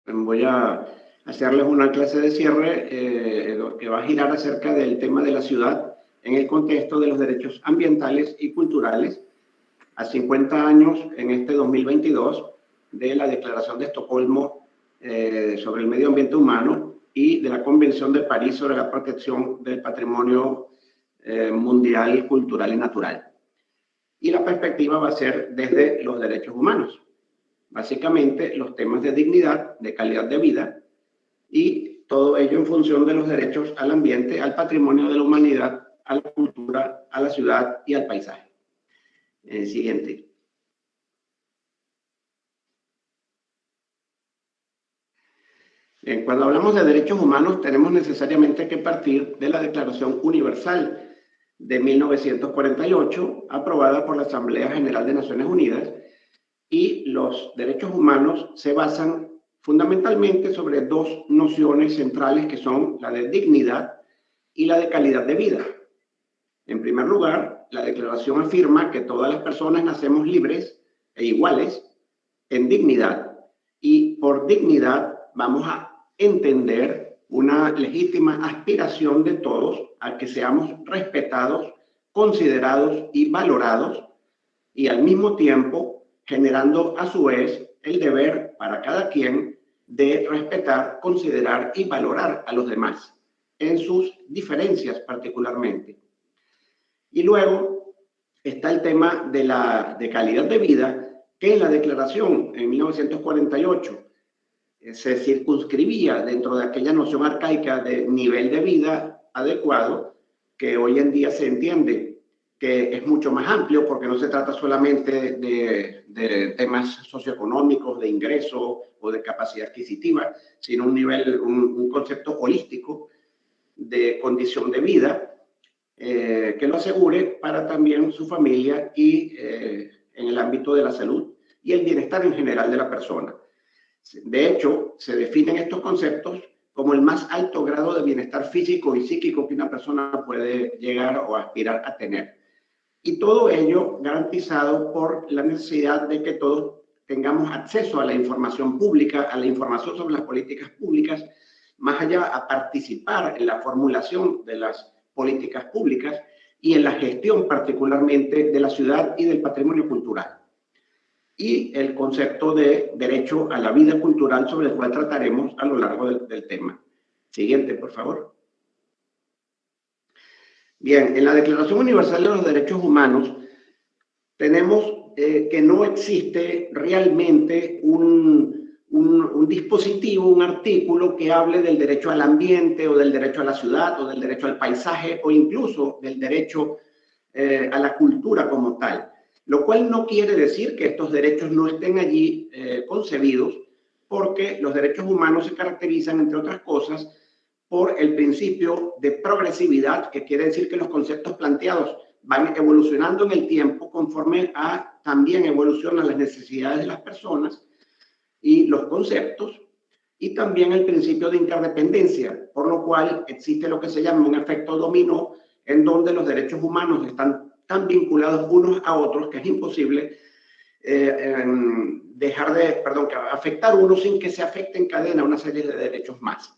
Voy a hacerles una clase de cierre que va a girar acerca del tema de la ciudad en el contexto de los derechos ambientales y culturales a 50 años en este 2022 de la Declaración de Estocolmo sobre el medio ambiente humano y de la Convención de París sobre la protección del patrimonio mundial, cultural y natural. Y la perspectiva va a ser desde los derechos humanos. Básicamente los temas de dignidad, de calidad de vida y todo ello en función de los derechos al ambiente, al patrimonio de la humanidad, a la cultura, a la ciudad y al paisaje. Siguiente. Cuando hablamos de derechos humanos tenemos necesariamente que partir de la Declaración Universal de 1948, aprobada por la Asamblea General de Naciones Unidas, y los derechos humanos se basan fundamentalmente sobre dos nociones centrales que son la de dignidad y la de calidad de vida. En primer lugar, la declaración afirma que todas las personas nacemos libres e iguales en dignidad, y por dignidad vamos a entender una legítima aspiración de todos a que seamos respetados, considerados y valorados, y al mismo tiempo generando a su vez el deber para cada quien de respetar, considerar y valorar a los demás en sus diferencias particularmente. Y luego está el tema de calidad de vida, que en la declaración en 1948 se circunscribía dentro de aquella noción arcaica de nivel de vida adecuado, que hoy en día se entiende que es mucho más amplio porque no se trata solamente de temas socioeconómicos, de ingreso o de capacidad adquisitiva, sino un concepto holístico de condición de vida que lo asegure para también su familia y en el ámbito de la salud y el bienestar en general de la persona. De hecho, se definen estos conceptos como el más alto grado de bienestar físico y psíquico que una persona puede llegar o aspirar a tener. Y todo ello garantizado por la necesidad de que todos tengamos acceso a la información pública, a la información sobre las políticas públicas, más allá a participar en la formulación de las políticas públicas y en la gestión particularmente de la ciudad y del patrimonio cultural. Y el concepto de derecho a la vida cultural, sobre el cual trataremos a lo largo del tema. Siguiente, por favor. Bien, en la Declaración Universal de los Derechos Humanos tenemos que no existe realmente un dispositivo, un artículo que hable del derecho al ambiente o del derecho a la ciudad o del derecho al paisaje o incluso del derecho a la cultura como tal. Lo cual no quiere decir que estos derechos no estén allí concebidos, porque los derechos humanos se caracterizan, entre otras cosas, por el principio de progresividad, que quiere decir que los conceptos planteados van evolucionando en el tiempo conforme a también evolucionan las necesidades de las personas y los conceptos, y también el principio de interdependencia, por lo cual existe lo que se llama un efecto dominó, en donde los derechos humanos están tan vinculados unos a otros que es imposible afectar uno sin que se afecte en cadena una serie de derechos más,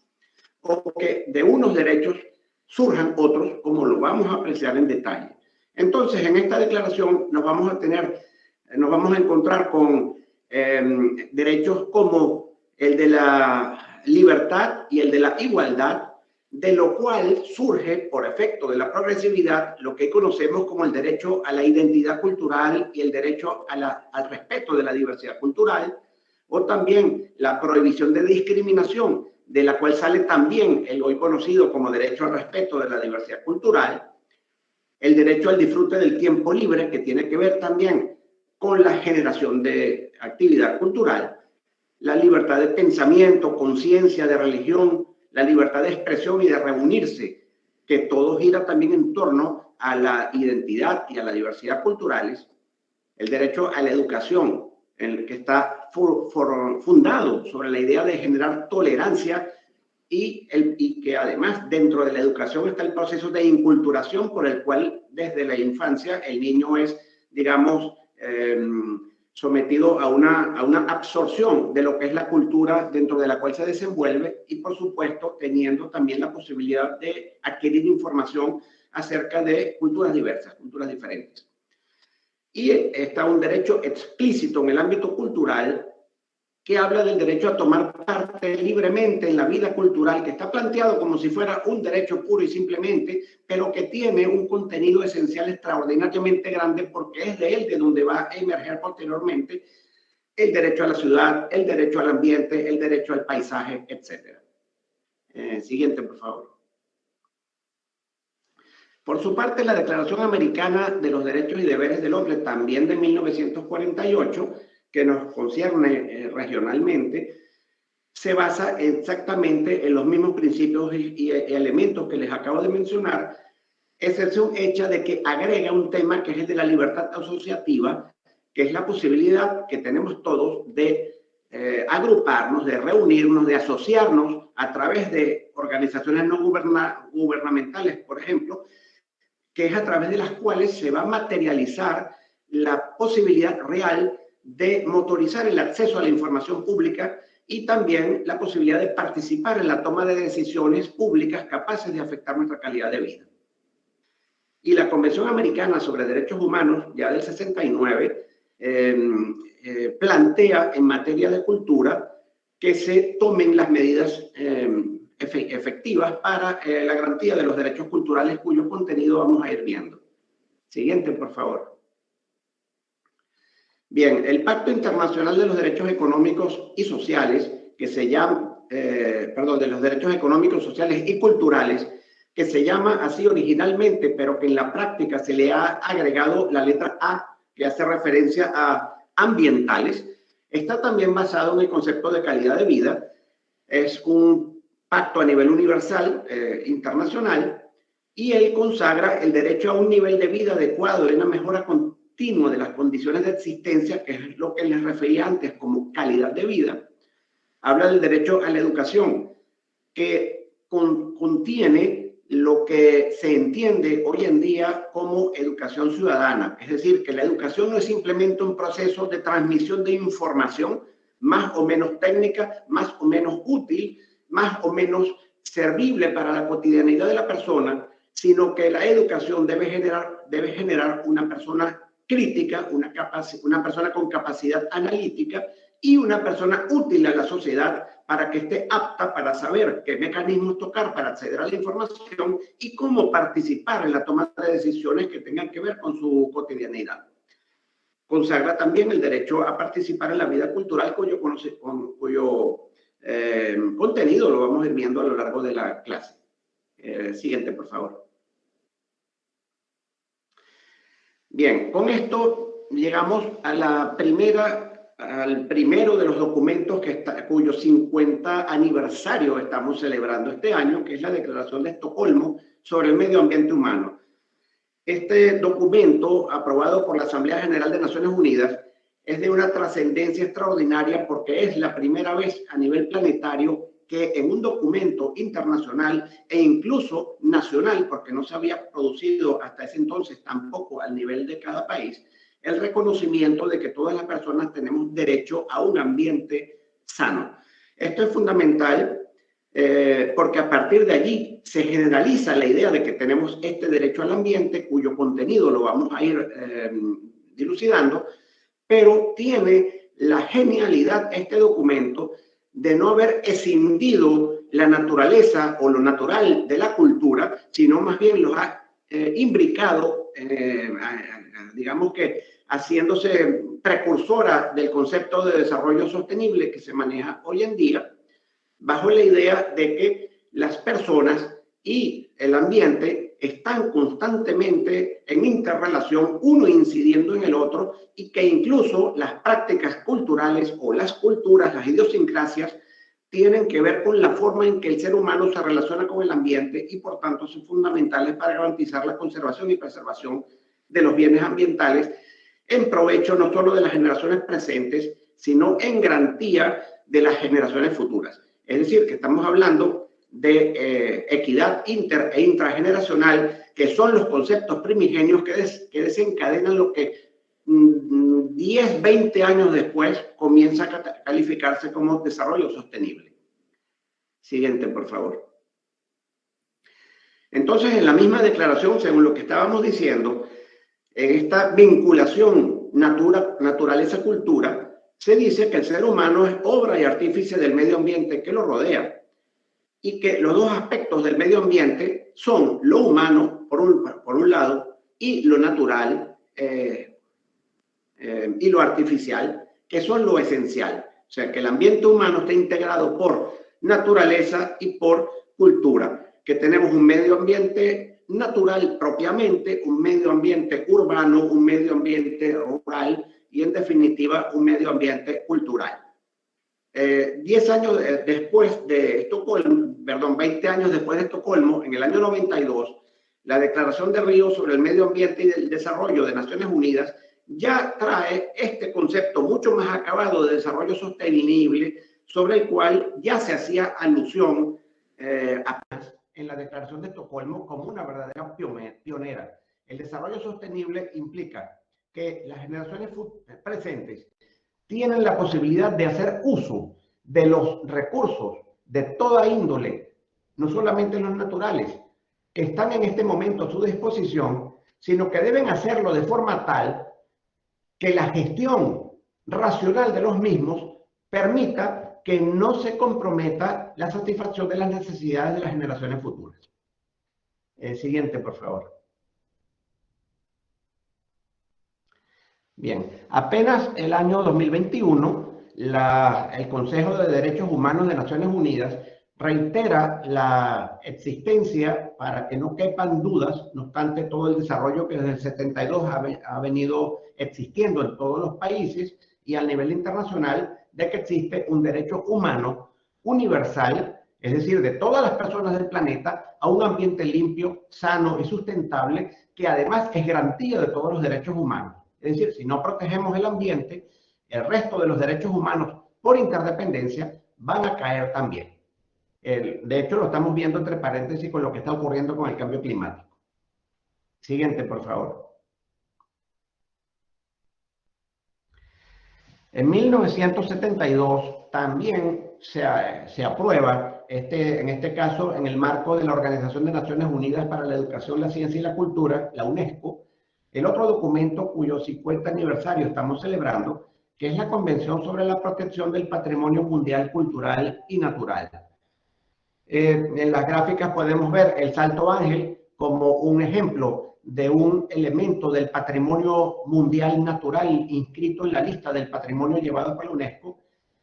o que de unos derechos surjan otros, como lo vamos a apreciar en detalle. Entonces, en esta declaración nos vamos a encontrar con derechos como el de la libertad y el de la igualdad, de lo cual surge, por efecto de la progresividad, lo que conocemos como el derecho a la identidad cultural y el derecho al respeto de la diversidad cultural, o también la prohibición de discriminación, de la cual sale también el hoy conocido como derecho al respeto de la diversidad cultural, el derecho al disfrute del tiempo libre, que tiene que ver también con la generación de actividad cultural, la libertad de pensamiento, conciencia, de religión, la libertad de expresión y de reunirse, que todo gira también en torno a la identidad y a la diversidad culturales, el derecho a la educación, el que está fundado sobre la idea de generar tolerancia y que además dentro de la educación está el proceso de inculturación por el cual desde la infancia el niño es, digamos, sometido a una absorción de lo que es la cultura dentro de la cual se desenvuelve y, por supuesto, teniendo también la posibilidad de adquirir información acerca de culturas diversas, culturas diferentes. Y está un derecho explícito en el ámbito cultural que habla del derecho a tomar parte libremente en la vida cultural, que está planteado como si fuera un derecho puro y simplemente, pero que tiene un contenido esencial extraordinariamente grande porque es de él de donde va a emerger posteriormente el derecho a la ciudad, el derecho al ambiente, el derecho al paisaje, etc. Siguiente, por favor. Por su parte, la Declaración Americana de los Derechos y Deberes del Hombre, también de 1948, que nos concierne regionalmente, se basa exactamente en los mismos principios y elementos que les acabo de mencionar, excepción hecha de que agrega un tema que es el de la libertad asociativa, que es la posibilidad que tenemos todos de agruparnos, de reunirnos, de asociarnos a través de organizaciones no gubernamentales, por ejemplo, que es a través de las cuales se va a materializar la posibilidad real de motorizar el acceso a la información pública y también la posibilidad de participar en la toma de decisiones públicas capaces de afectar nuestra calidad de vida. Y la Convención Americana sobre Derechos Humanos, ya del 69, plantea en materia de cultura que se tomen las medidas efectivas para la garantía de los derechos culturales cuyo contenido vamos a ir viendo. Siguiente, por favor. Bien, el Pacto Internacional de los Derechos Económicos y Sociales, que se llama, de los Derechos Económicos, Sociales y Culturales, que se llama así originalmente, pero que en la práctica se le ha agregado la letra A, que hace referencia a ambientales, está también basado en el concepto de calidad de vida. Es un pacto a nivel universal, internacional, y él consagra el derecho a un nivel de vida adecuado y una mejora continua de las condiciones de existencia, que es lo que les refería antes como calidad de vida. Habla del derecho a la educación, que contiene lo que se entiende hoy en día como educación ciudadana. Es decir, que la educación no es simplemente un proceso de transmisión de información más o menos técnica, más o menos útil, más o menos servible para la cotidianidad de la persona, sino que la educación debe generar una persona crítica, una persona con capacidad analítica y una persona útil a la sociedad para que esté apta para saber qué mecanismos tocar para acceder a la información y cómo participar en la toma de decisiones que tengan que ver con su cotidianidad. Consagra también el derecho a participar en la vida cultural cuyo contenido lo vamos a ir viendo a lo largo de la clase. Siguiente, por favor. Bien, con esto llegamos a al primero de los documentos cuyo 50 aniversario estamos celebrando este año, que es la Declaración de Estocolmo sobre el Medio Ambiente Humano. Este documento, aprobado por la Asamblea General de Naciones Unidas, es de una trascendencia extraordinaria porque es la primera vez a nivel planetario que en un documento internacional e incluso nacional, porque no se había producido hasta ese entonces tampoco al nivel de cada país, el reconocimiento de que todas las personas tenemos derecho a un ambiente sano. Esto es fundamental porque a partir de allí se generaliza la idea de que tenemos este derecho al ambiente, cuyo contenido lo vamos a ir dilucidando, pero tiene la genialidad este documento de no haber escindido la naturaleza o lo natural de la cultura, sino más bien lo ha imbricado, digamos que haciéndose precursora del concepto de desarrollo sostenible que se maneja hoy en día, bajo la idea de que las personas y el ambiente están constantemente en interrelación, uno incidiendo en el otro, y que incluso las prácticas culturales o las culturas, las idiosincrasias, tienen que ver con la forma en que el ser humano se relaciona con el ambiente y por tanto son fundamentales para garantizar la conservación y preservación de los bienes ambientales en provecho no solo de las generaciones presentes, sino en garantía de las generaciones futuras. Es decir, que estamos hablando de equidad inter e intrageneracional, que son los conceptos primigenios que desencadenan lo que 10, 20 años después comienza a calificarse como desarrollo sostenible. Siguiente, por favor. Entonces, en la misma declaración, según lo que estábamos diciendo, en esta vinculación naturaleza-cultura, se dice que el ser humano es obra y artífice del medio ambiente que lo rodea y que los dos aspectos del medio ambiente son lo humano, por un lado, y lo natural y lo artificial, que son lo esencial. O sea, que el ambiente humano está integrado por naturaleza y por cultura, que tenemos un medio ambiente natural propiamente, un medio ambiente urbano, un medio ambiente rural y en definitiva un medio ambiente cultural. 10 años después de Estocolmo, perdón, 20 años después de Estocolmo, en el año 92, la Declaración de Río sobre el Medio Ambiente y el Desarrollo de Naciones Unidas ya trae este concepto mucho más acabado de desarrollo sostenible, sobre el cual ya se hacía alusión en la Declaración de Estocolmo como una verdadera pionera. El desarrollo sostenible implica que las generaciones presentes tienen la posibilidad de hacer uso de los recursos de toda índole, no solamente los naturales, que están en este momento a su disposición, sino que deben hacerlo de forma tal que la gestión racional de los mismos permita que no se comprometa la satisfacción de las necesidades de las generaciones futuras. Siguiente, por favor. Bien, apenas el año 2021, el Consejo de Derechos Humanos de Naciones Unidas reitera la existencia, para que no quepan dudas, no obstante todo el desarrollo que desde el 72 ha venido existiendo en todos los países y a nivel internacional, de que existe un derecho humano universal, es decir, de todas las personas del planeta, a un ambiente limpio, sano y sustentable, que además es garantía de todos los derechos humanos. Es decir, si no protegemos el ambiente, el resto de los derechos humanos, por interdependencia, van a caer también. De hecho, lo estamos viendo entre paréntesis con lo que está ocurriendo con el cambio climático. Siguiente, por favor. En 1972 también se aprueba, en este caso, en el marco de la Organización de Naciones Unidas para la Educación, la Ciencia y la Cultura, la UNESCO, el otro documento cuyo 50 aniversario estamos celebrando, que es la Convención sobre la Protección del Patrimonio Mundial Cultural y Natural. En las gráficas podemos ver el Salto Ángel como un ejemplo de un elemento del patrimonio mundial natural inscrito en la lista del patrimonio llevado por la UNESCO,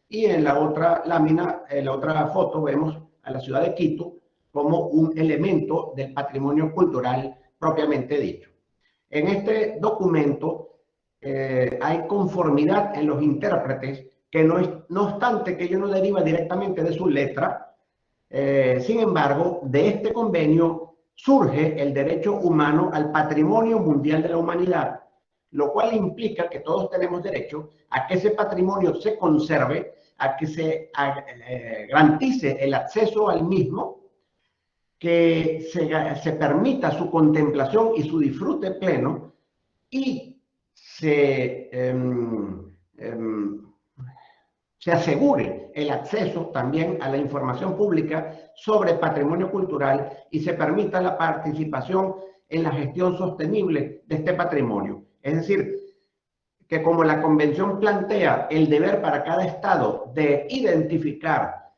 y en la otra lámina, en la otra foto, vemos a la ciudad de Quito como un elemento del patrimonio cultural propiamente dicho. En este documento hay conformidad en los intérpretes, que no obstante que ello no deriva directamente de su letra, sin embargo, de este convenio surge el derecho humano al patrimonio mundial de la humanidad, lo cual implica que todos tenemos derecho a que ese patrimonio se conserve, a que se garantice el acceso al mismo, que se permita su contemplación y su disfrute pleno, y se asegure el acceso también a la información pública sobre patrimonio cultural y se permita la participación en la gestión sostenible de este patrimonio. Es decir, que como la Convención plantea el deber para cada Estado de identificar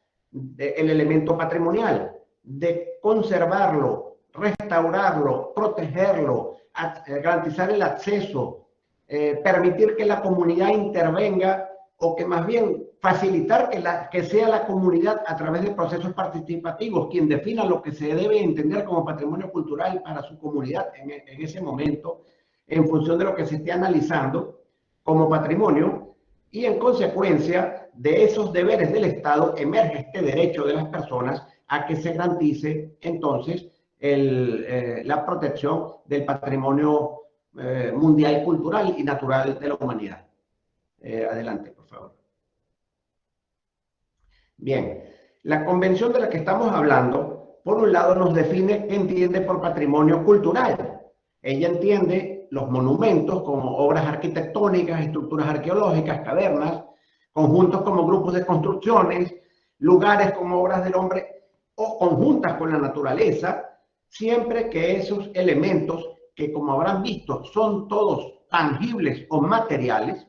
el elemento patrimonial, de conservarlo, restaurarlo, protegerlo, garantizar el acceso, permitir que la comunidad intervenga, o que más bien facilitar que sea la comunidad a través de procesos participativos quien defina lo que se debe entender como patrimonio cultural para su comunidad en ese momento, en función de lo que se esté analizando como patrimonio, y en consecuencia de esos deberes del Estado emerge este derecho de las personas a que se garantice entonces la protección del patrimonio mundial, cultural y natural de la humanidad. Adelante, por favor. Bien, la convención de la que estamos hablando, por un lado, nos define qué entiende por patrimonio cultural. Ella entiende los monumentos como obras arquitectónicas, estructuras arqueológicas, cavernas, conjuntos como grupos de construcciones, lugares como obras del hombre o conjuntas con la naturaleza, siempre que esos elementos, que como habrán visto son todos tangibles o materiales,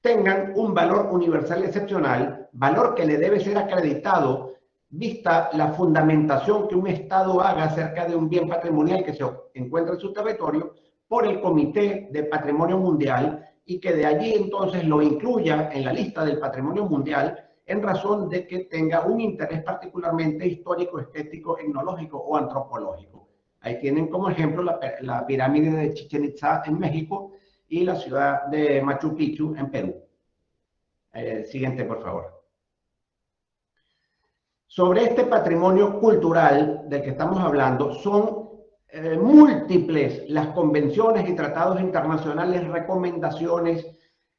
tengan un valor universal excepcional, valor que le debe ser acreditado vista la fundamentación que un Estado haga acerca de un bien patrimonial que se encuentra en su territorio por el Comité de Patrimonio Mundial, y que de allí entonces lo incluya en la lista del patrimonio mundial en razón de que tenga un interés particularmente histórico, estético, etnológico o antropológico. Ahí tienen como ejemplo la pirámide de Chichén Itzá en México y la ciudad de Machu Picchu en Perú. Siguiente, por favor. Sobre este patrimonio cultural del que estamos hablando, son múltiples las convenciones y tratados internacionales, recomendaciones,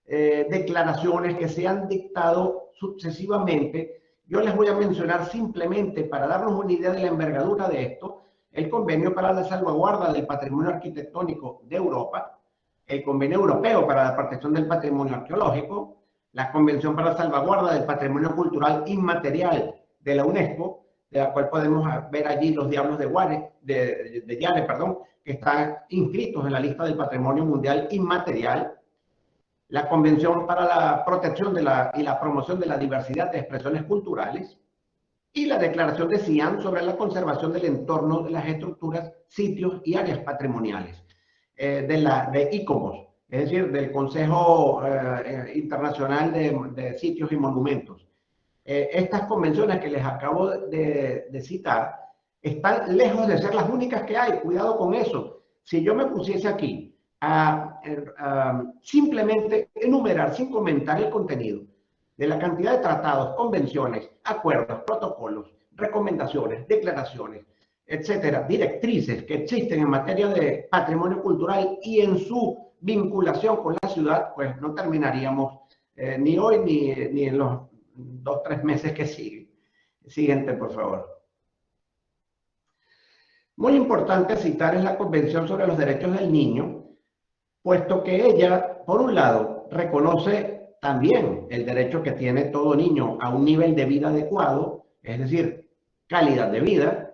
declaraciones que se han dictado sucesivamente. Yo les voy a mencionar simplemente, para darnos una idea de la envergadura de esto, el Convenio para la Salvaguarda del Patrimonio Arquitectónico de Europa, el Convenio Europeo para la Protección del Patrimonio Arqueológico, la Convención para la Salvaguarda del Patrimonio Cultural Inmaterial de la UNESCO, de la cual podemos ver allí los diablos de Yare, que están inscritos en la lista del Patrimonio Mundial Inmaterial, la Convención para la Protección y la Promoción de la Diversidad de Expresiones Culturales, y la Declaración de Xi'an sobre la conservación del entorno de las estructuras, sitios y áreas patrimoniales, de ICOMOS, es decir, del Consejo Internacional de Sitios y Monumentos. Estas convenciones que les acabo de citar están lejos de ser las únicas que hay. Cuidado con eso. Si yo me pusiese aquí a simplemente enumerar sin comentar el contenido de la cantidad de tratados, convenciones, acuerdos, protocolos, recomendaciones, declaraciones, etcétera, directrices que existen en materia de patrimonio cultural y en su vinculación con la ciudad, pues no terminaríamos ni hoy ni en los 2 o 3 meses que siguen. Siguiente, por favor. Muy importante citar es la Convención sobre los Derechos del Niño, puesto que ella, por un lado, reconoce también el derecho que tiene todo niño a un nivel de vida adecuado, es decir, calidad de vida.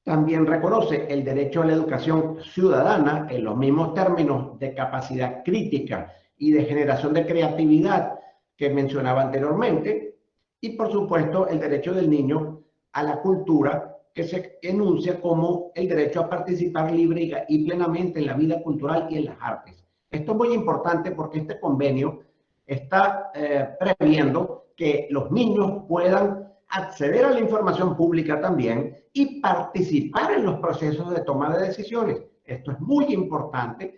También reconoce el derecho a la educación ciudadana en los mismos términos de capacidad crítica y de generación de creatividad que mencionaba anteriormente. Y por supuesto el derecho del niño a la cultura, que se enuncia como el derecho a participar libre y plenamente en la vida cultural y en las artes. Esto es muy importante porque este convenio está previendo que los niños puedan acceder a la información pública también y participar en los procesos de toma de decisiones. Esto es muy importante,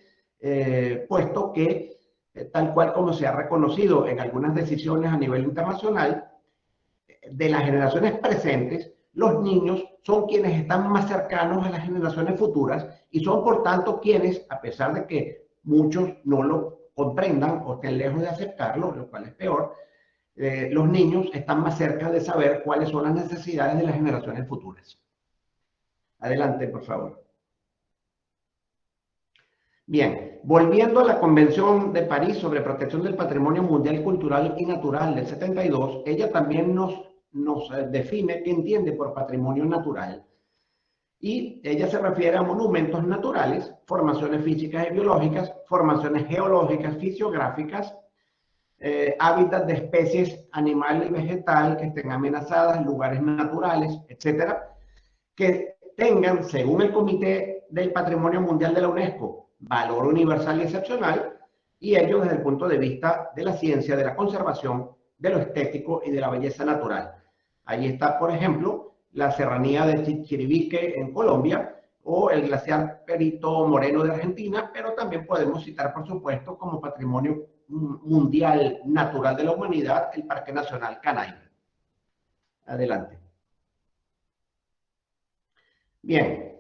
puesto que, tal cual como se ha reconocido en algunas decisiones a nivel internacional, de las generaciones presentes, los niños son quienes están más cercanos a las generaciones futuras y son, por tanto, quienes, a pesar de que muchos no lo comprendan o estén lejos de aceptarlo, lo cual es peor, los niños están más cerca de saber cuáles son las necesidades de las generaciones futuras. Adelante, por favor. Bien, volviendo a la Convención de París sobre Protección del Patrimonio Mundial Cultural y Natural del 72, ella también nos define qué entiende por patrimonio natural. Y ella se refiere a monumentos naturales, formaciones físicas y biológicas, formaciones geológicas, fisiográficas, hábitats de especies animal y vegetal que estén amenazadas, lugares naturales, etcétera, que tengan, según el Comité del Patrimonio Mundial de la UNESCO, valor universal y excepcional, y ello desde el punto de vista de la ciencia, de la conservación, de lo estético y de la belleza natural. Allí está, por ejemplo, la serranía de Chichirivique en Colombia o el glaciar Perito Moreno de Argentina, pero también podemos citar, por supuesto, como patrimonio mundial natural de la humanidad, el Parque Nacional Canaima. Adelante. Bien,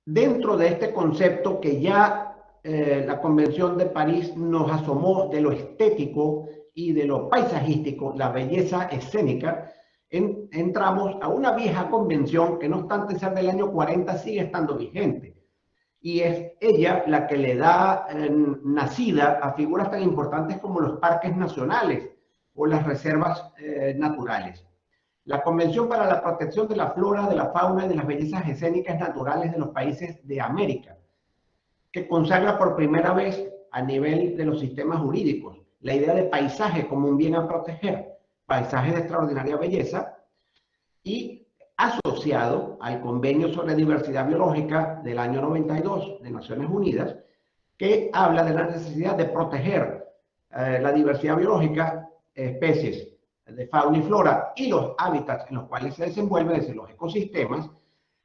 dentro de este concepto que ya la Convención de París nos asomó de lo estético y de lo paisajístico, la belleza escénica, entramos a una vieja convención que, no obstante ser del año 40, sigue estando vigente. y es ella la que le da nacida a figuras tan importantes como los parques nacionales o las reservas naturales. La Convención para la Protección de la Flora, de la Fauna y de las Bellezas Escénicas Naturales de los Países de América, que consagra por primera vez a nivel de los sistemas jurídicos la idea de paisaje como un bien a proteger, paisaje de extraordinaria belleza, y asociado al Convenio sobre Diversidad Biológica del año 92 de Naciones Unidas, que habla de la necesidad de proteger la diversidad biológica, especies de fauna y flora y los hábitats en los cuales se desenvuelven, es decir, los ecosistemas,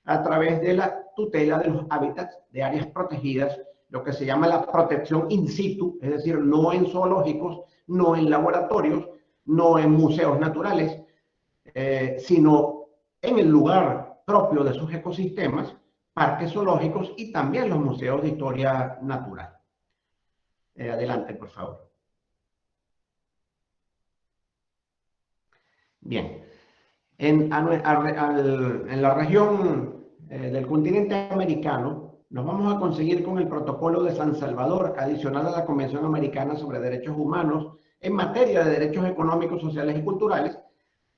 a través de la tutela de los hábitats de áreas protegidas, lo que se llama la protección in situ, es decir, no en zoológicos, no en laboratorios, no en museos naturales, sino en el lugar propio de sus ecosistemas, parques zoológicos y también los museos de historia natural. Adelante, por favor. Bien, en la región del continente americano, nos vamos a conseguir con el Protocolo de San Salvador, adicional a la Convención Americana sobre Derechos Humanos en materia de derechos económicos, sociales y culturales,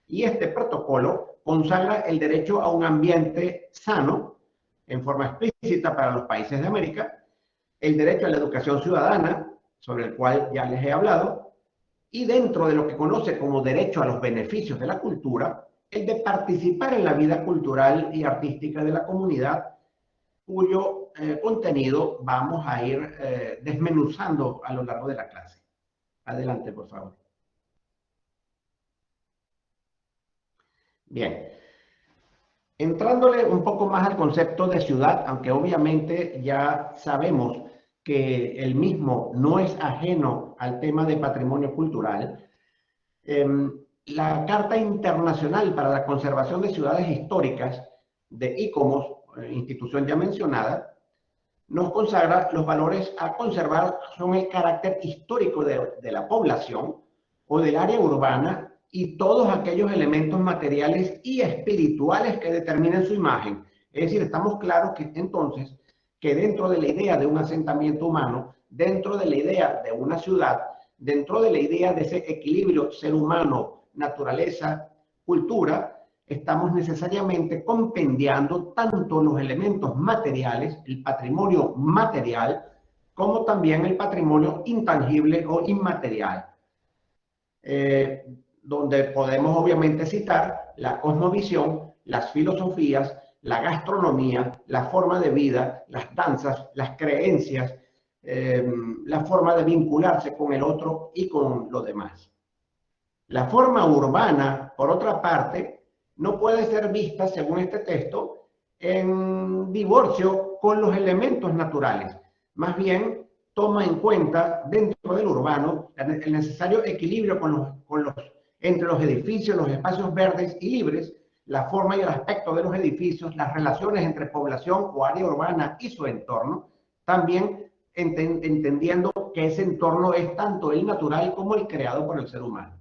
y este protocolo consagra el derecho a un ambiente sano, en forma explícita para los países de América, el derecho a la educación ciudadana, sobre el cual ya les he hablado, y dentro de lo que conoce como derecho a los beneficios de la cultura, el de participar en la vida cultural y artística de la comunidad, cuyo contenido vamos a ir desmenuzando a lo largo de la clase. Adelante, por favor. Bien, entrándole un poco más al concepto de ciudad, aunque obviamente ya sabemos que el mismo no es ajeno al tema de patrimonio cultural, la Carta Internacional para la Conservación de Ciudades Históricas de ICOMOS, institución ya mencionada, nos consagra los valores a conservar son el carácter histórico de la población o del área urbana y todos aquellos elementos materiales y espirituales que determinen su imagen. Es decir, estamos claros que entonces que dentro de la idea de un asentamiento humano, dentro de la idea de una ciudad, dentro de la idea de ese equilibrio ser humano, naturaleza, cultura, estamos necesariamente compendiando tanto los elementos materiales, el patrimonio material, como también el patrimonio intangible o inmaterial. Donde podemos obviamente citar la cosmovisión, las filosofías, la gastronomía, la forma de vida, las danzas, las creencias, la forma de vincularse con el otro y con lo demás. La forma urbana, por otra parte, no puede ser vista, según este texto, en divorcio con los elementos naturales. Más bien, toma en cuenta dentro del urbano el necesario equilibrio entre los edificios, los espacios verdes y libres, la forma y el aspecto de los edificios, las relaciones entre población o área urbana y su entorno, también entendiendo que ese entorno es tanto el natural como el creado por el ser humano.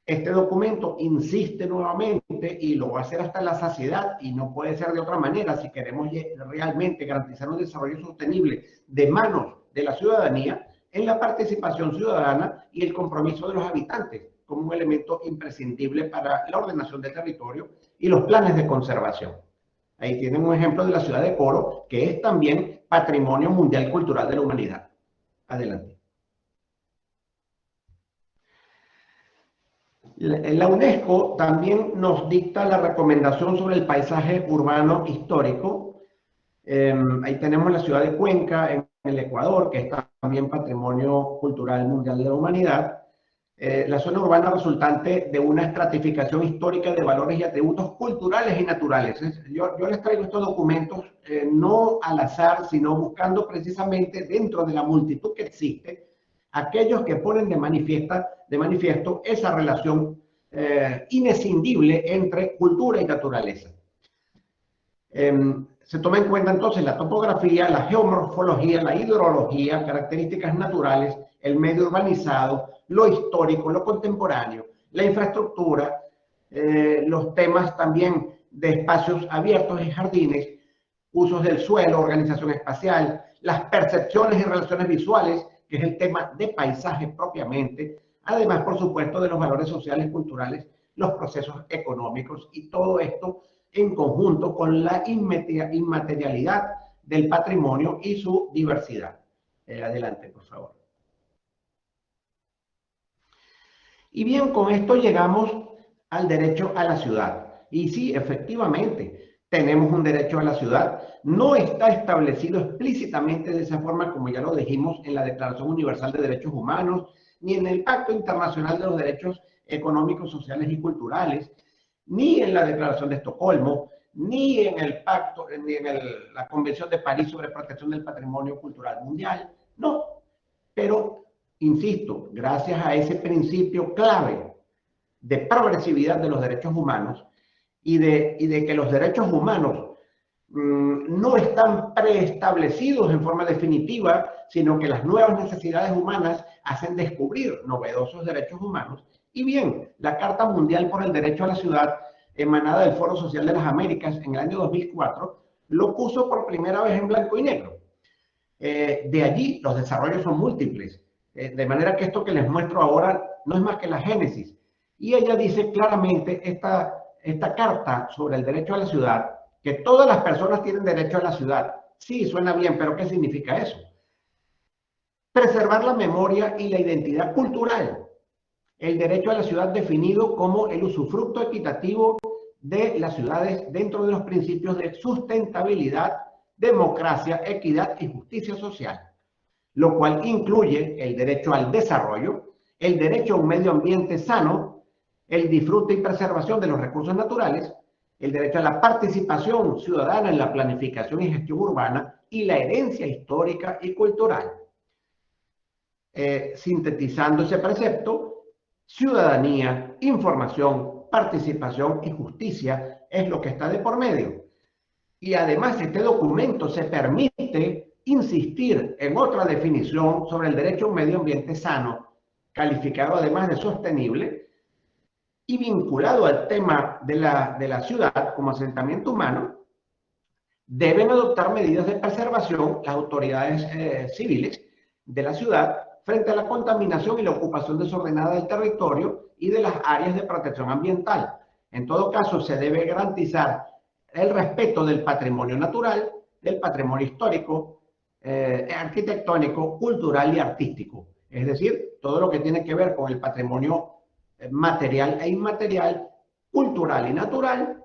Este documento insiste nuevamente y lo va a hacer hasta la saciedad y no puede ser de otra manera si queremos realmente garantizar un desarrollo sostenible de manos de la ciudadanía en la participación ciudadana y el compromiso de los habitantes como un elemento imprescindible para la ordenación del territorio y los planes de conservación. Ahí tienen un ejemplo de la ciudad de Coro, que es también Patrimonio Mundial Cultural de la Humanidad. Adelante. La UNESCO también nos dicta la recomendación sobre el paisaje urbano histórico. Ahí tenemos la ciudad de Cuenca, en el Ecuador, que es también Patrimonio Cultural Mundial de la Humanidad. La zona urbana resultante de una estratificación histórica de valores y atributos culturales y naturales. Yo les traigo estos documentos no al azar, sino buscando precisamente dentro de la multitud que existe, aquellos que ponen de manifiesto esa relación inescindible entre cultura y naturaleza. Se toma en cuenta entonces la topografía, la geomorfología, la hidrología, características naturales, el medio urbanizado, lo histórico, lo contemporáneo, la infraestructura, los temas también de espacios abiertos y jardines, usos del suelo, organización espacial, las percepciones y relaciones visuales, que es el tema de paisaje propiamente, además, por supuesto, de los valores sociales, culturales, los procesos económicos y todo esto en conjunto con la inmaterialidad del patrimonio y su diversidad. Adelante, por favor. Y bien, con esto llegamos al derecho a la ciudad. Y sí, efectivamente, tenemos un derecho a la ciudad. No está establecido explícitamente de esa forma, como ya lo dijimos en la Declaración Universal de Derechos Humanos, ni en el Pacto Internacional de los Derechos Económicos, Sociales y Culturales, ni en la Declaración de Estocolmo, ni en el Pacto, ni en la Convención de París sobre Protección del Patrimonio Cultural Mundial. No, pero insisto, gracias a ese principio clave de progresividad de los derechos humanos y de que los derechos humanos no están preestablecidos en forma definitiva, sino que las nuevas necesidades humanas hacen descubrir novedosos derechos humanos. Y bien, la Carta Mundial por el Derecho a la Ciudad, emanada del Foro Social de las Américas en el año 2004, lo puso por primera vez en blanco y negro. De allí los desarrollos son múltiples, de manera que esto que les muestro ahora no es más que la génesis. Y ella dice claramente, esta carta sobre el derecho a la ciudad, que todas las personas tienen derecho a la ciudad. Sí, suena bien, pero ¿qué significa eso? Preservar la memoria y la identidad cultural. El derecho a la ciudad definido como el usufructo equitativo de las ciudades dentro de los principios de sustentabilidad, democracia, equidad y justicia social, lo cual incluye el derecho al desarrollo, el derecho a un medio ambiente sano, el disfrute y preservación de los recursos naturales, el derecho a la participación ciudadana en la planificación y gestión urbana y la herencia histórica y cultural. Sintetizando ese precepto, ciudadanía, información, participación y justicia es lo que está de por medio. Y además este documento se permite insistir en otra definición sobre el derecho a un medio ambiente sano, calificado además de sostenible y vinculado al tema de la ciudad como asentamiento humano. Deben adoptar medidas de preservación las autoridades civiles de la ciudad frente a la contaminación y la ocupación desordenada del territorio y de las áreas de protección ambiental. En todo caso, se debe garantizar el respeto del patrimonio natural, del patrimonio histórico, arquitectónico, cultural y artístico. Es decir, todo lo que tiene que ver con el patrimonio material e inmaterial, cultural y natural,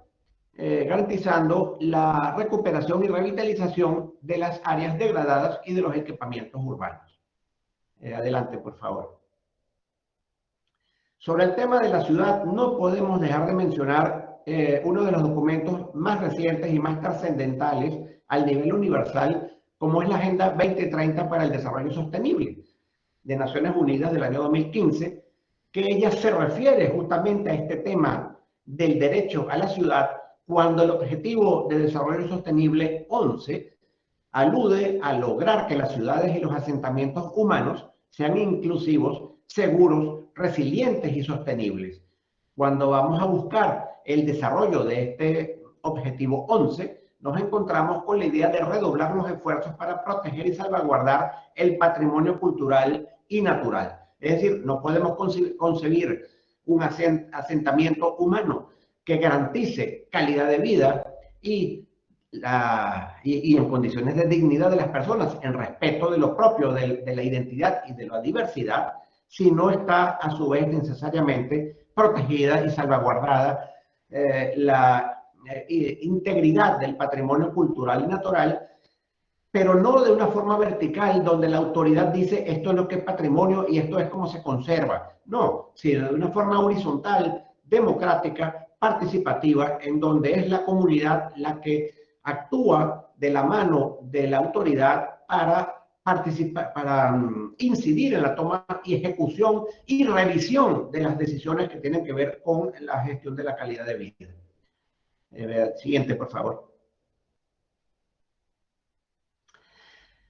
garantizando la recuperación y revitalización de las áreas degradadas y de los equipamientos urbanos. Adelante, por favor. Sobre el tema de la ciudad, no podemos dejar de mencionar uno de los documentos más recientes y más trascendentales al nivel universal, como es la Agenda 2030 para el Desarrollo Sostenible de Naciones Unidas del año 2015, que ella se refiere justamente a este tema del derecho a la ciudad, cuando el Objetivo de Desarrollo Sostenible 11 alude a lograr que las ciudades y los asentamientos humanos sean inclusivos, seguros, resilientes y sostenibles. Cuando vamos a buscar el desarrollo de este Objetivo 11, nos encontramos con la idea de redoblar los esfuerzos para proteger y salvaguardar el patrimonio cultural y natural. Es decir, no podemos concebir un asentamiento humano que garantice calidad de vida y en condiciones de dignidad de las personas, en respeto de lo propio, de la identidad y de la diversidad, si no está a su vez necesariamente protegida y salvaguardada la integridad del patrimonio cultural y natural, pero no de una forma vertical donde la autoridad dice esto es lo que es patrimonio y esto es como se conserva. No, sino de una forma horizontal, democrática, participativa, en donde es la comunidad la que actúa de la mano de la autoridad para participar, para incidir en la toma y ejecución y revisión de las decisiones que tienen que ver con la gestión de la calidad de vida. Siguiente, por favor.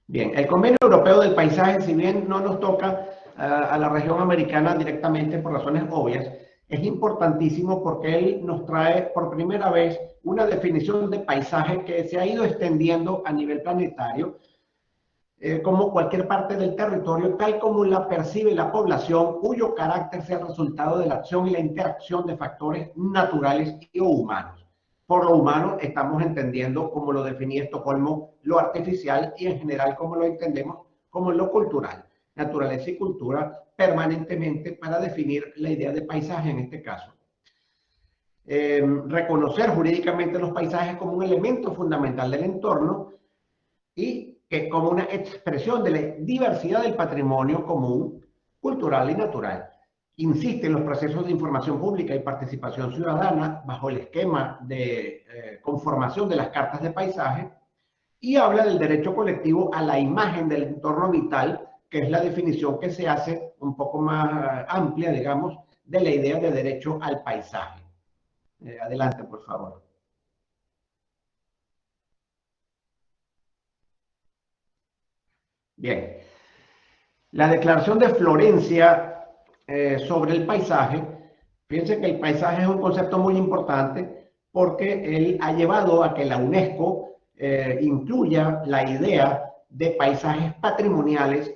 Bien, el Convenio Europeo del Paisaje, si bien no nos toca a la región americana directamente por razones obvias, es importantísimo porque él nos trae por primera vez una definición de paisaje que se ha ido extendiendo a nivel planetario, como cualquier parte del territorio, tal como la percibe la población, cuyo carácter sea el resultado de la acción y la interacción de factores naturales y o humanos. Por lo humano estamos entendiendo, como lo definía Estocolmo, lo artificial, y en general como lo entendemos como lo cultural, naturaleza y cultura, permanentemente para definir la idea de paisaje en este caso. Reconocer jurídicamente los paisajes como un elemento fundamental del entorno y que como una expresión de la diversidad del patrimonio común, cultural y natural. Insiste en los procesos de información pública y participación ciudadana bajo el esquema de conformación de las cartas de paisaje, y habla del derecho colectivo a la imagen del entorno vital, que es la definición que se hace un poco más amplia, digamos, de la idea de derecho al paisaje. Adelante, por favor. Bien. La Declaración de Florencia sobre el paisaje, fíjense que el paisaje es un concepto muy importante porque él ha llevado a que la UNESCO incluya la idea de paisajes patrimoniales,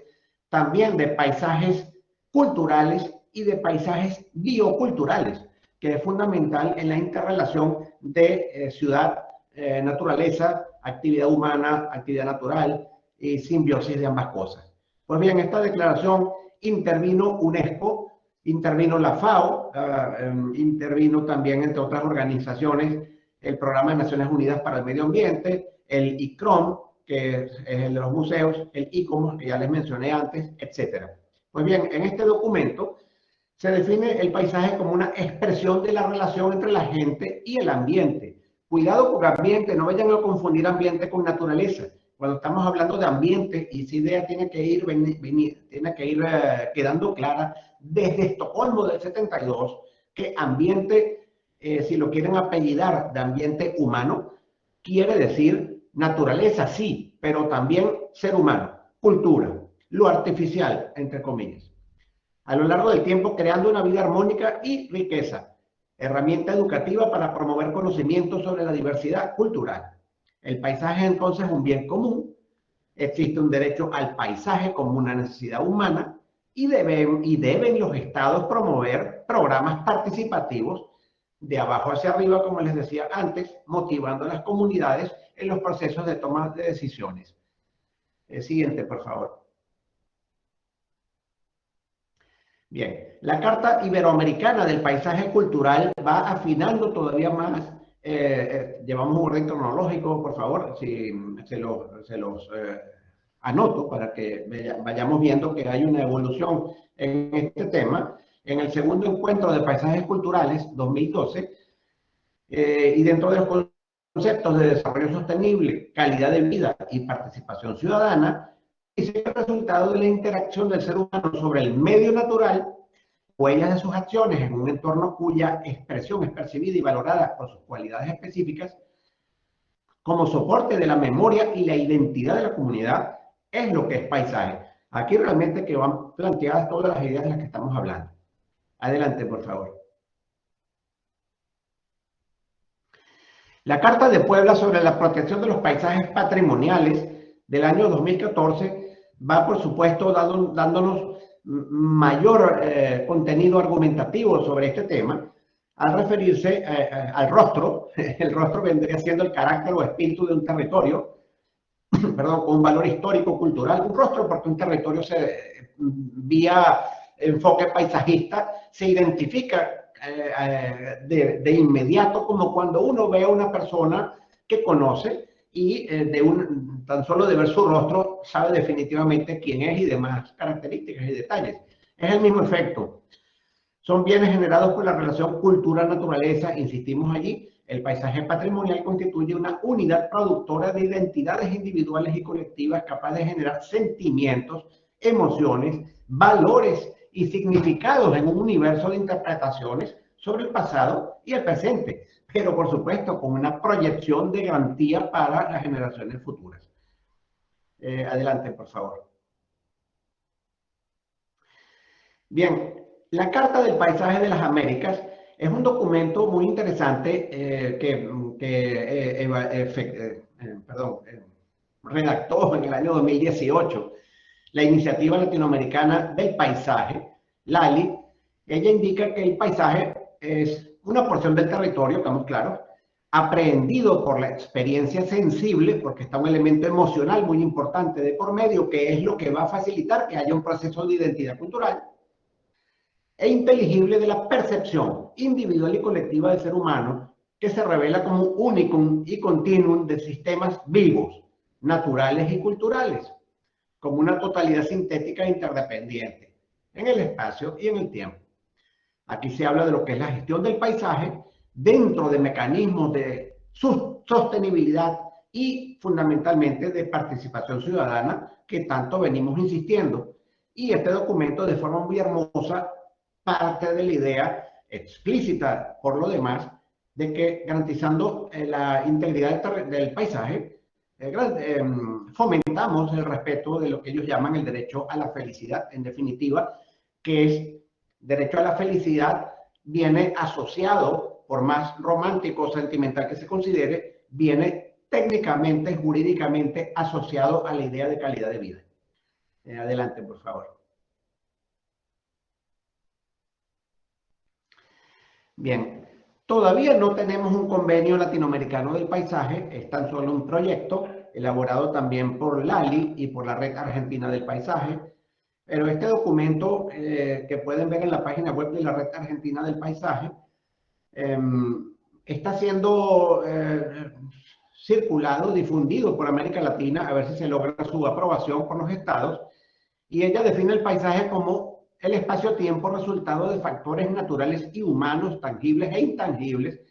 también de paisajes culturales y de paisajes bioculturales, que es fundamental en la interrelación de ciudad, naturaleza, actividad humana, actividad natural y simbiosis de ambas cosas. Pues bien, esta declaración intervino UNESCO, intervino la FAO, intervino también, entre otras organizaciones, el Programa de Naciones Unidas para el Medio Ambiente, el ICROM, que es el de los museos, el ICOMOS, que ya les mencioné antes, etc. Pues bien, en este documento se define el paisaje como una expresión de la relación entre la gente y el ambiente. Cuidado con ambiente, no vayan a confundir ambiente con naturaleza. Cuando estamos hablando de ambiente, y esa idea tiene que ir, quedando clara desde Estocolmo del 72, que ambiente, si lo quieren apellidar de ambiente humano, quiere decir naturaleza, sí, pero también ser humano, cultura, lo artificial, entre comillas. A lo largo del tiempo creando una vida armónica y riqueza, herramienta educativa para promover conocimiento sobre la diversidad cultural. El paisaje es entonces un bien común, existe un derecho al paisaje como una necesidad humana y deben los estados promover programas participativos de abajo hacia arriba, como les decía antes, motivando a las comunidades en los procesos de toma de decisiones. El siguiente, por favor. Bien, la Carta Iberoamericana del Paisaje Cultural va afinando todavía más. Llevamos un orden cronológico, por favor, si se los anoto para que vayamos viendo que hay una evolución en este tema. En el segundo encuentro de paisajes culturales, 2012, y dentro de los conceptos de desarrollo sostenible, calidad de vida y participación ciudadana, es el resultado de la interacción del ser humano sobre el medio natural, huellas de sus acciones en un entorno cuya expresión es percibida y valorada por sus cualidades específicas, como soporte de la memoria y la identidad de la comunidad, es lo que es paisaje. Aquí realmente que van planteadas todas las ideas de las que estamos hablando. Adelante, por favor. La Carta de Puebla sobre la protección de los paisajes patrimoniales del año 2014 va, por supuesto, dándonos mayor contenido argumentativo sobre este tema, al referirse al rostro. El rostro vendría siendo el carácter o espíritu de un territorio, perdón, con un valor histórico, cultural. Un rostro porque un territorio vía enfoque paisajista se identifica de inmediato, como cuando uno ve a una persona que conoce y tan solo de ver su rostro sabe definitivamente quién es y demás características y detalles. Es el mismo efecto. Son bienes generados por la relación cultura-naturaleza, insistimos allí. El paisaje patrimonial constituye una unidad productora de identidades individuales y colectivas capaz de generar sentimientos, emociones, valores y significados en un universo de interpretaciones sobre el pasado y el presente, pero por supuesto con una proyección de garantía para las generaciones futuras. Adelante, por favor. Bien, La Carta del Paisaje de las Américas es un documento muy interesante redactó en el año 2018 la Iniciativa Latinoamericana del Paisaje, LALI. Ella indica que el paisaje es una porción del territorio, estamos claros, aprehendido por la experiencia sensible, porque está un elemento emocional muy importante de por medio, que es lo que va a facilitar que haya un proceso de identidad cultural, e inteligible de la percepción individual y colectiva del ser humano, que se revela como un únicum y continuum de sistemas vivos, naturales y culturales, como una totalidad sintética e interdependiente en el espacio y en el tiempo. Aquí se habla de lo que es la gestión del paisaje dentro de mecanismos de sostenibilidad y fundamentalmente de participación ciudadana que tanto venimos insistiendo. Y este documento, de forma muy hermosa, parte de la idea explícita por lo demás de que garantizando la integridad del paisaje, fomentamos el respeto de lo que ellos llaman el derecho a la felicidad, en definitiva, que es derecho a la felicidad, viene asociado, por más romántico o sentimental que se considere, viene técnicamente, jurídicamente asociado a la idea de calidad de vida. Adelante, por favor. Bien, todavía no tenemos un convenio latinoamericano del paisaje, es tan solo un proyecto elaborado también por LALI y por la Red Argentina del Paisaje, pero este documento que pueden ver en la página web de la Red Argentina del Paisaje está siendo circulado, difundido por América Latina, a ver si se logra su aprobación por los estados, y ella define el paisaje como el espacio-tiempo resultado de factores naturales y humanos, tangibles e intangibles,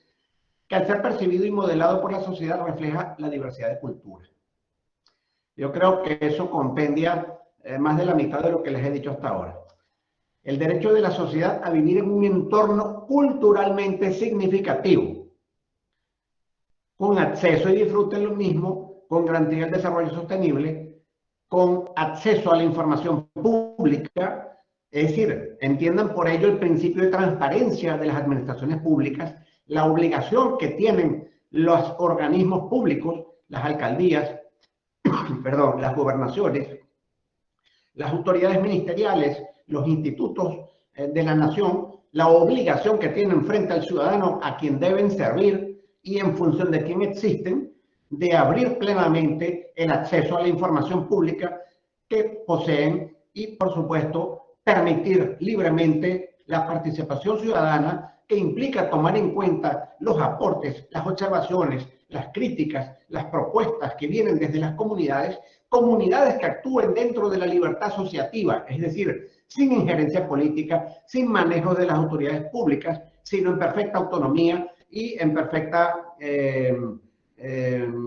que al ser percibido y modelado por la sociedad refleja la diversidad de culturas. Yo creo que eso compendia más de la mitad de lo que les he dicho hasta ahora. El derecho de la sociedad a vivir en un entorno culturalmente significativo, con acceso y disfrute de lo mismo, con garantía del desarrollo sostenible, con acceso a la información pública, es decir, entiendan por ello el principio de transparencia de las administraciones públicas, la obligación que tienen los organismos públicos, las alcaldías, perdón, las gobernaciones, las autoridades ministeriales, los institutos de la nación, la obligación que tienen frente al ciudadano a quien deben servir y en función de quién existen, de abrir plenamente el acceso a la información pública que poseen y, por supuesto, permitir libremente la participación ciudadana que implica tomar en cuenta los aportes, las observaciones, las críticas, las propuestas que vienen desde las comunidades, comunidades que actúen dentro de la libertad asociativa, es decir, sin injerencia política, sin manejo de las autoridades públicas, sino en perfecta autonomía y en perfecta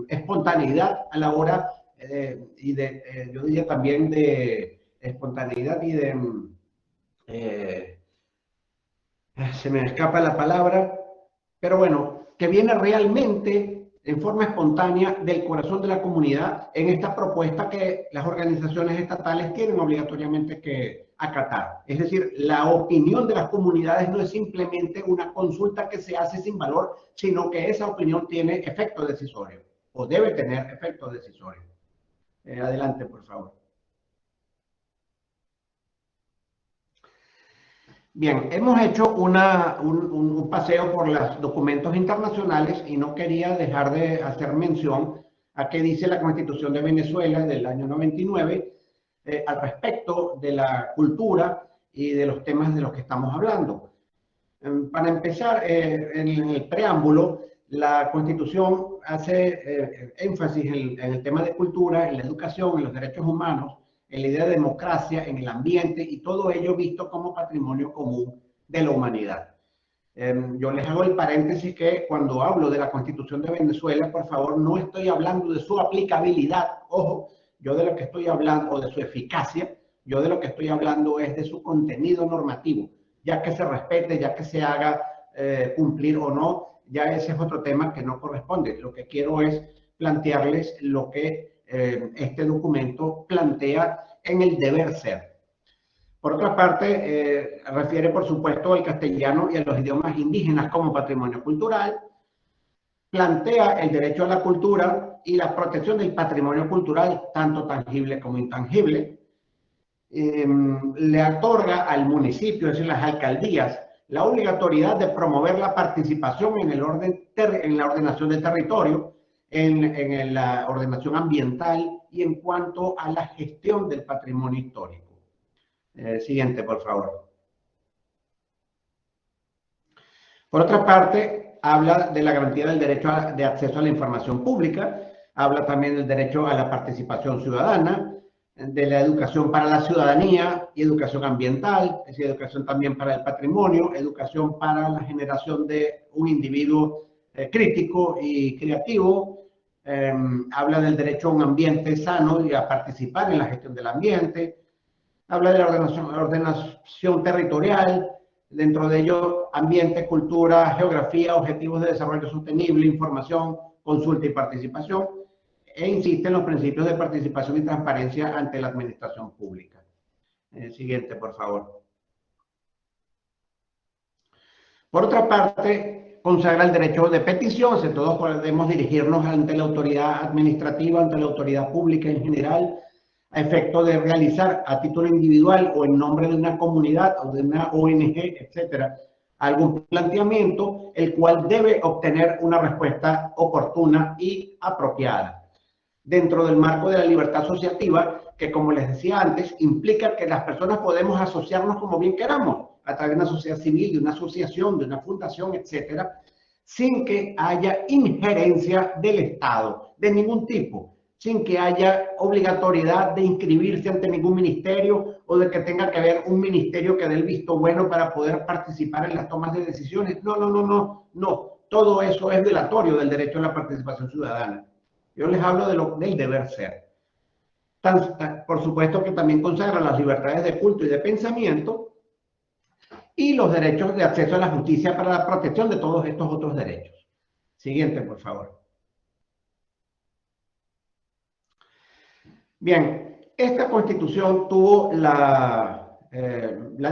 espontaneidad a la hora yo diría también de espontaneidad y de se me escapa la palabra, pero bueno, que viene realmente en forma espontánea del corazón de la comunidad en esta propuesta que las organizaciones estatales tienen obligatoriamente que acatar. Es decir, la opinión de las comunidades no es simplemente una consulta que se hace sin valor, sino que esa opinión tiene efecto decisorio o debe tener efecto decisorio. Adelante, por favor. Bien, hemos hecho un paseo por los documentos internacionales y no quería dejar de hacer mención a qué dice la Constitución de Venezuela del año 99 al respecto de la cultura y de los temas de los que estamos hablando. Para empezar, en el preámbulo, la Constitución hace énfasis en el tema de cultura, en la educación, en los derechos humanos, en la idea de democracia, en el ambiente y todo ello visto como patrimonio común de la humanidad. Yo les hago el paréntesis que cuando hablo de la Constitución de Venezuela, por favor, no estoy hablando de su aplicabilidad, ojo, yo de lo que estoy hablando, o de su eficacia, yo de lo que estoy hablando es de su contenido normativo, ya que se respete, ya que se haga cumplir o no, ya ese es otro tema que no corresponde. Lo que quiero es plantearles lo que este documento plantea en el deber ser. Por otra parte, refiere, por supuesto, al castellano y a los idiomas indígenas como patrimonio cultural. Plantea el derecho a la cultura y la protección del patrimonio cultural, tanto tangible como intangible. Le otorga al municipio, es decir, las alcaldías, la obligatoriedad de promover la participación en la ordenación del territorio, en la ordenación ambiental y en cuanto a la gestión del patrimonio histórico. Siguiente, por favor. Por otra parte, habla de la garantía del derecho de acceso a la información pública, habla también del derecho a la participación ciudadana, de la educación para la ciudadanía y educación ambiental, es decir, educación también para el patrimonio, educación para la generación de un individuo crítico y creativo, habla del derecho a un ambiente sano y a participar en la gestión del ambiente, habla de la ordenación territorial, dentro de ello ambiente, cultura, geografía, objetivos de desarrollo sostenible, información, consulta y participación, e insiste en los principios de participación y transparencia ante la administración pública. Siguiente, por favor. Por otra parte, consagra el derecho de petición, si todos podemos dirigirnos ante la autoridad administrativa, ante la autoridad pública en general, a efecto de realizar a título individual o en nombre de una comunidad o de una ONG, etcétera, algún planteamiento, el cual debe obtener una respuesta oportuna y apropiada, dentro del marco de la libertad asociativa, que, como les decía antes, implica que las personas podemos asociarnos como bien queramos, a través de una sociedad civil, de una asociación, de una fundación, etcétera, sin que haya injerencia del Estado, de ningún tipo, sin que haya obligatoriedad de inscribirse ante ningún ministerio o de que tenga que haber un ministerio que dé el visto bueno para poder participar en las tomas de decisiones. No. Todo eso es violatorio del derecho a la participación ciudadana. Yo les hablo del deber ser. Por supuesto que también consagra las libertades de culto y de pensamiento y los derechos de acceso a la justicia para la protección de todos estos otros derechos. Siguiente, por favor. Bien, esta Constitución tuvo la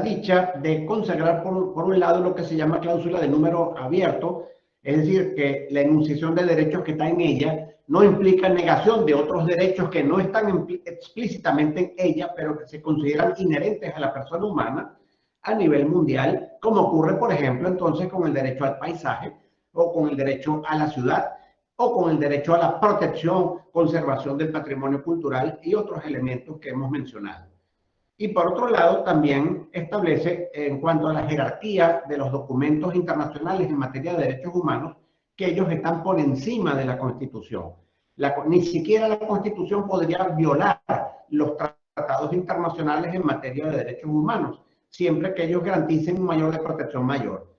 dicha de consagrar por un lado lo que se llama cláusula de número abierto, es decir, que la enunciación de derechos que está en ella no implica negación de otros derechos que no están explícitamente en ella, pero que se consideran inherentes a la persona humana a nivel mundial, como ocurre, por ejemplo, entonces con el derecho al paisaje o con el derecho a la ciudad, o con el derecho a la protección, conservación del patrimonio cultural y otros elementos que hemos mencionado. Y por otro lado, también establece, en cuanto a la jerarquía de los documentos internacionales en materia de derechos humanos, que ellos están por encima de la Constitución. Ni siquiera la Constitución podría violar los tratados internacionales en materia de derechos humanos, siempre que ellos garanticen un mayor de protección mayor.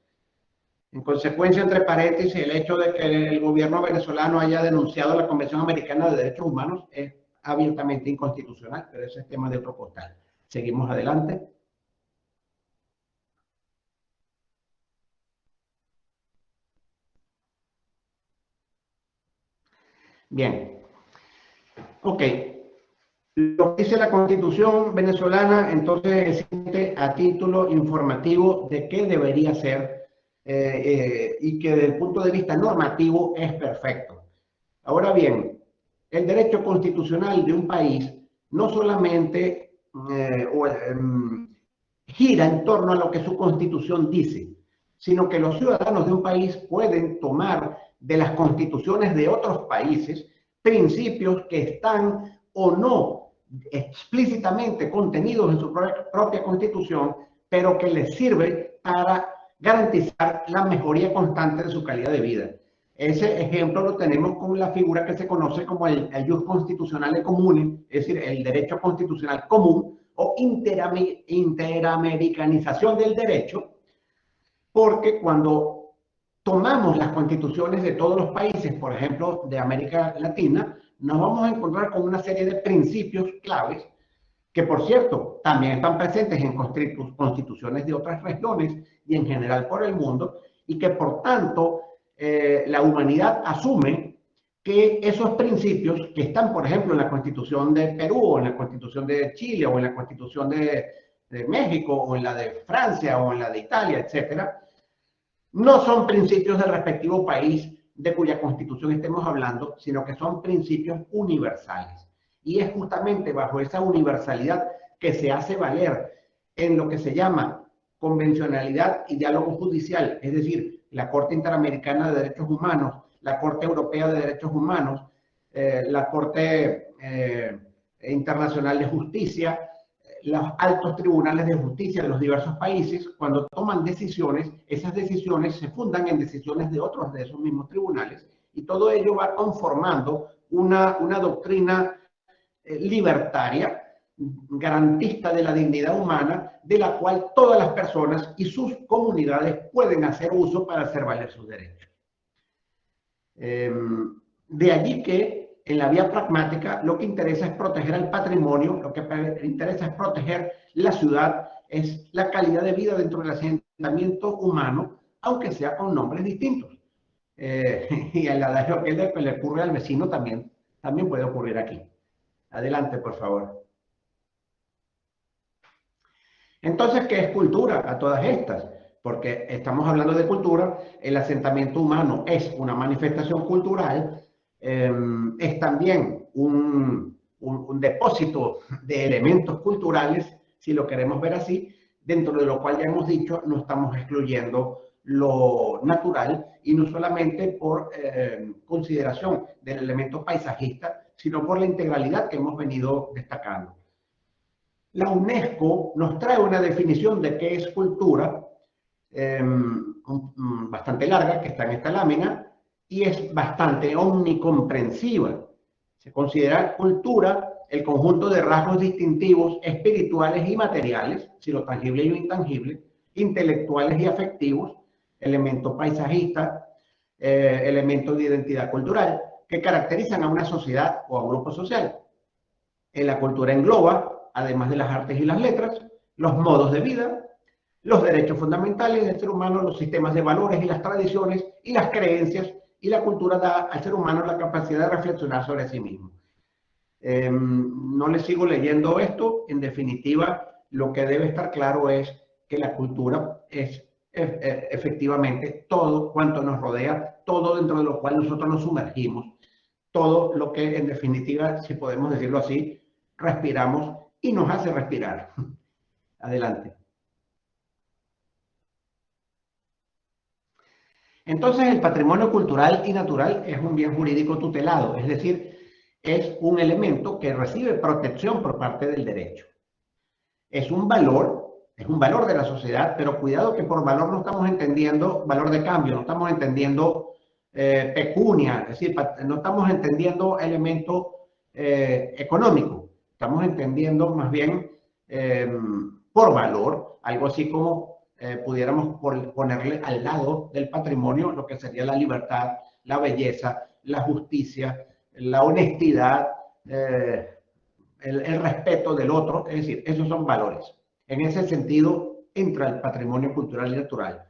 En consecuencia, entre paréntesis, el hecho de que el gobierno venezolano haya denunciado la Convención Americana de Derechos Humanos es abiertamente inconstitucional, pero ese es tema de otro costal. Seguimos adelante. Bien. Ok. Lo que dice la Constitución venezolana, entonces, es a título informativo de qué debería ser y que desde el punto de vista normativo es perfecto. Ahora bien, el derecho constitucional de un país no solamente gira en torno a lo que su constitución dice, sino que los ciudadanos de un país pueden tomar de las constituciones de otros países principios que están o no explícitamente contenidos en su propia constitución, pero que les sirve para garantizar la mejoría constante de su calidad de vida. Ese ejemplo lo tenemos con la figura que se conoce como el jus constitutionale comune, es decir, el derecho constitucional común o interamericanización del derecho, porque cuando tomamos las constituciones de todos los países, por ejemplo, de América Latina, nos vamos a encontrar con una serie de principios claves que, por cierto, también están presentes en constituciones de otras regiones y en general por el mundo, y que por tanto la humanidad asume que esos principios que están, por ejemplo, en la Constitución de Perú, o en la Constitución de Chile, o en la Constitución de de México, o en la de Francia, o en la de Italia, etcétera, no son principios del respectivo país de cuya constitución estemos hablando, sino que son principios universales. Y es justamente bajo esa universalidad que se hace valer en lo que se llama convencionalidad y diálogo judicial, es decir, la Corte Interamericana de Derechos Humanos, la Corte Europea de Derechos Humanos, la Corte Internacional de Justicia, los altos tribunales de justicia de los diversos países, cuando toman decisiones, esas decisiones se fundan en decisiones de otros de esos mismos tribunales, y todo ello va conformando una doctrina libertaria, garantista de la dignidad humana, de la cual todas las personas y sus comunidades pueden hacer uso para hacer valer sus derechos. De allí que en la vía pragmática lo que interesa es proteger al patrimonio, lo que interesa es proteger la ciudad, es la calidad de vida dentro del asentamiento humano, aunque sea con nombres distintos. Y el adagio que le ocurre al vecino también puede ocurrir aquí. Adelante, por favor. Entonces, ¿qué es cultura a todas estas? Porque estamos hablando de cultura, el asentamiento humano es una manifestación cultural, es también un depósito de elementos culturales, si lo queremos ver así, dentro de lo cual ya hemos dicho, no estamos excluyendo lo natural, y no solamente por consideración del elemento paisajista, sino por la integralidad que hemos venido destacando. La UNESCO nos trae una definición de qué es cultura, bastante larga, que está en esta lámina, y es bastante omnicomprensiva. Se considera cultura el conjunto de rasgos distintivos espirituales y materiales, si lo tangible y lo intangible, intelectuales y afectivos, elementos paisajistas, elementos de identidad cultural, que caracterizan a una sociedad o a un grupo social. La cultura engloba, además de las artes y las letras, los modos de vida, los derechos fundamentales del ser humano, los sistemas de valores y las tradiciones y las creencias, y la cultura da al ser humano la capacidad de reflexionar sobre sí mismo. No les sigo leyendo esto. En definitiva, lo que debe estar claro es que la cultura es efectivamente todo cuanto nos rodea, todo dentro de lo cual nosotros nos sumergimos, todo lo que en definitiva, si podemos decirlo así, respiramos y nos hace respirar. Adelante. Entonces, el patrimonio cultural y natural es un bien jurídico tutelado, es decir, es un elemento que recibe protección por parte del derecho. Es un valor de la sociedad, pero cuidado que por valor no estamos entendiendo valor de cambio, no estamos entendiendo pecunia, es decir, no estamos entendiendo elemento económico, estamos entendiendo más bien por valor, algo así como pudiéramos ponerle al lado del patrimonio lo que sería la libertad, la belleza, la justicia, la honestidad, el respeto del otro, es decir, esos son valores. En ese sentido entra el patrimonio cultural y natural.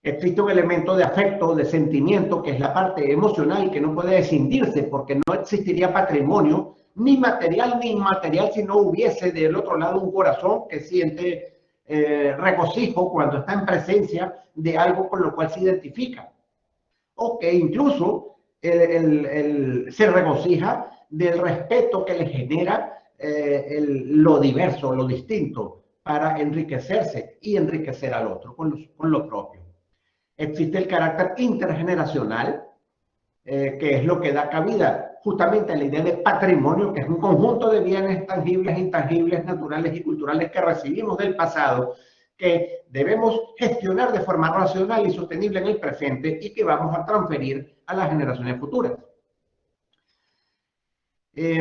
Existe un elemento de afecto, de sentimiento, que es la parte emocional, que no puede escindirse, porque no existiría patrimonio, ni material ni inmaterial, si no hubiese del otro lado un corazón que siente regocijo cuando está en presencia de algo con lo cual se identifica. O que incluso se regocija del respeto que le genera lo diverso, lo distinto, para enriquecerse y enriquecer al otro con lo propio. Existe el carácter intergeneracional, que es lo que da cabida justamente a la idea de patrimonio, que es un conjunto de bienes tangibles, intangibles, naturales y culturales que recibimos del pasado, que debemos gestionar de forma racional y sostenible en el presente y que vamos a transferir a las generaciones futuras. Y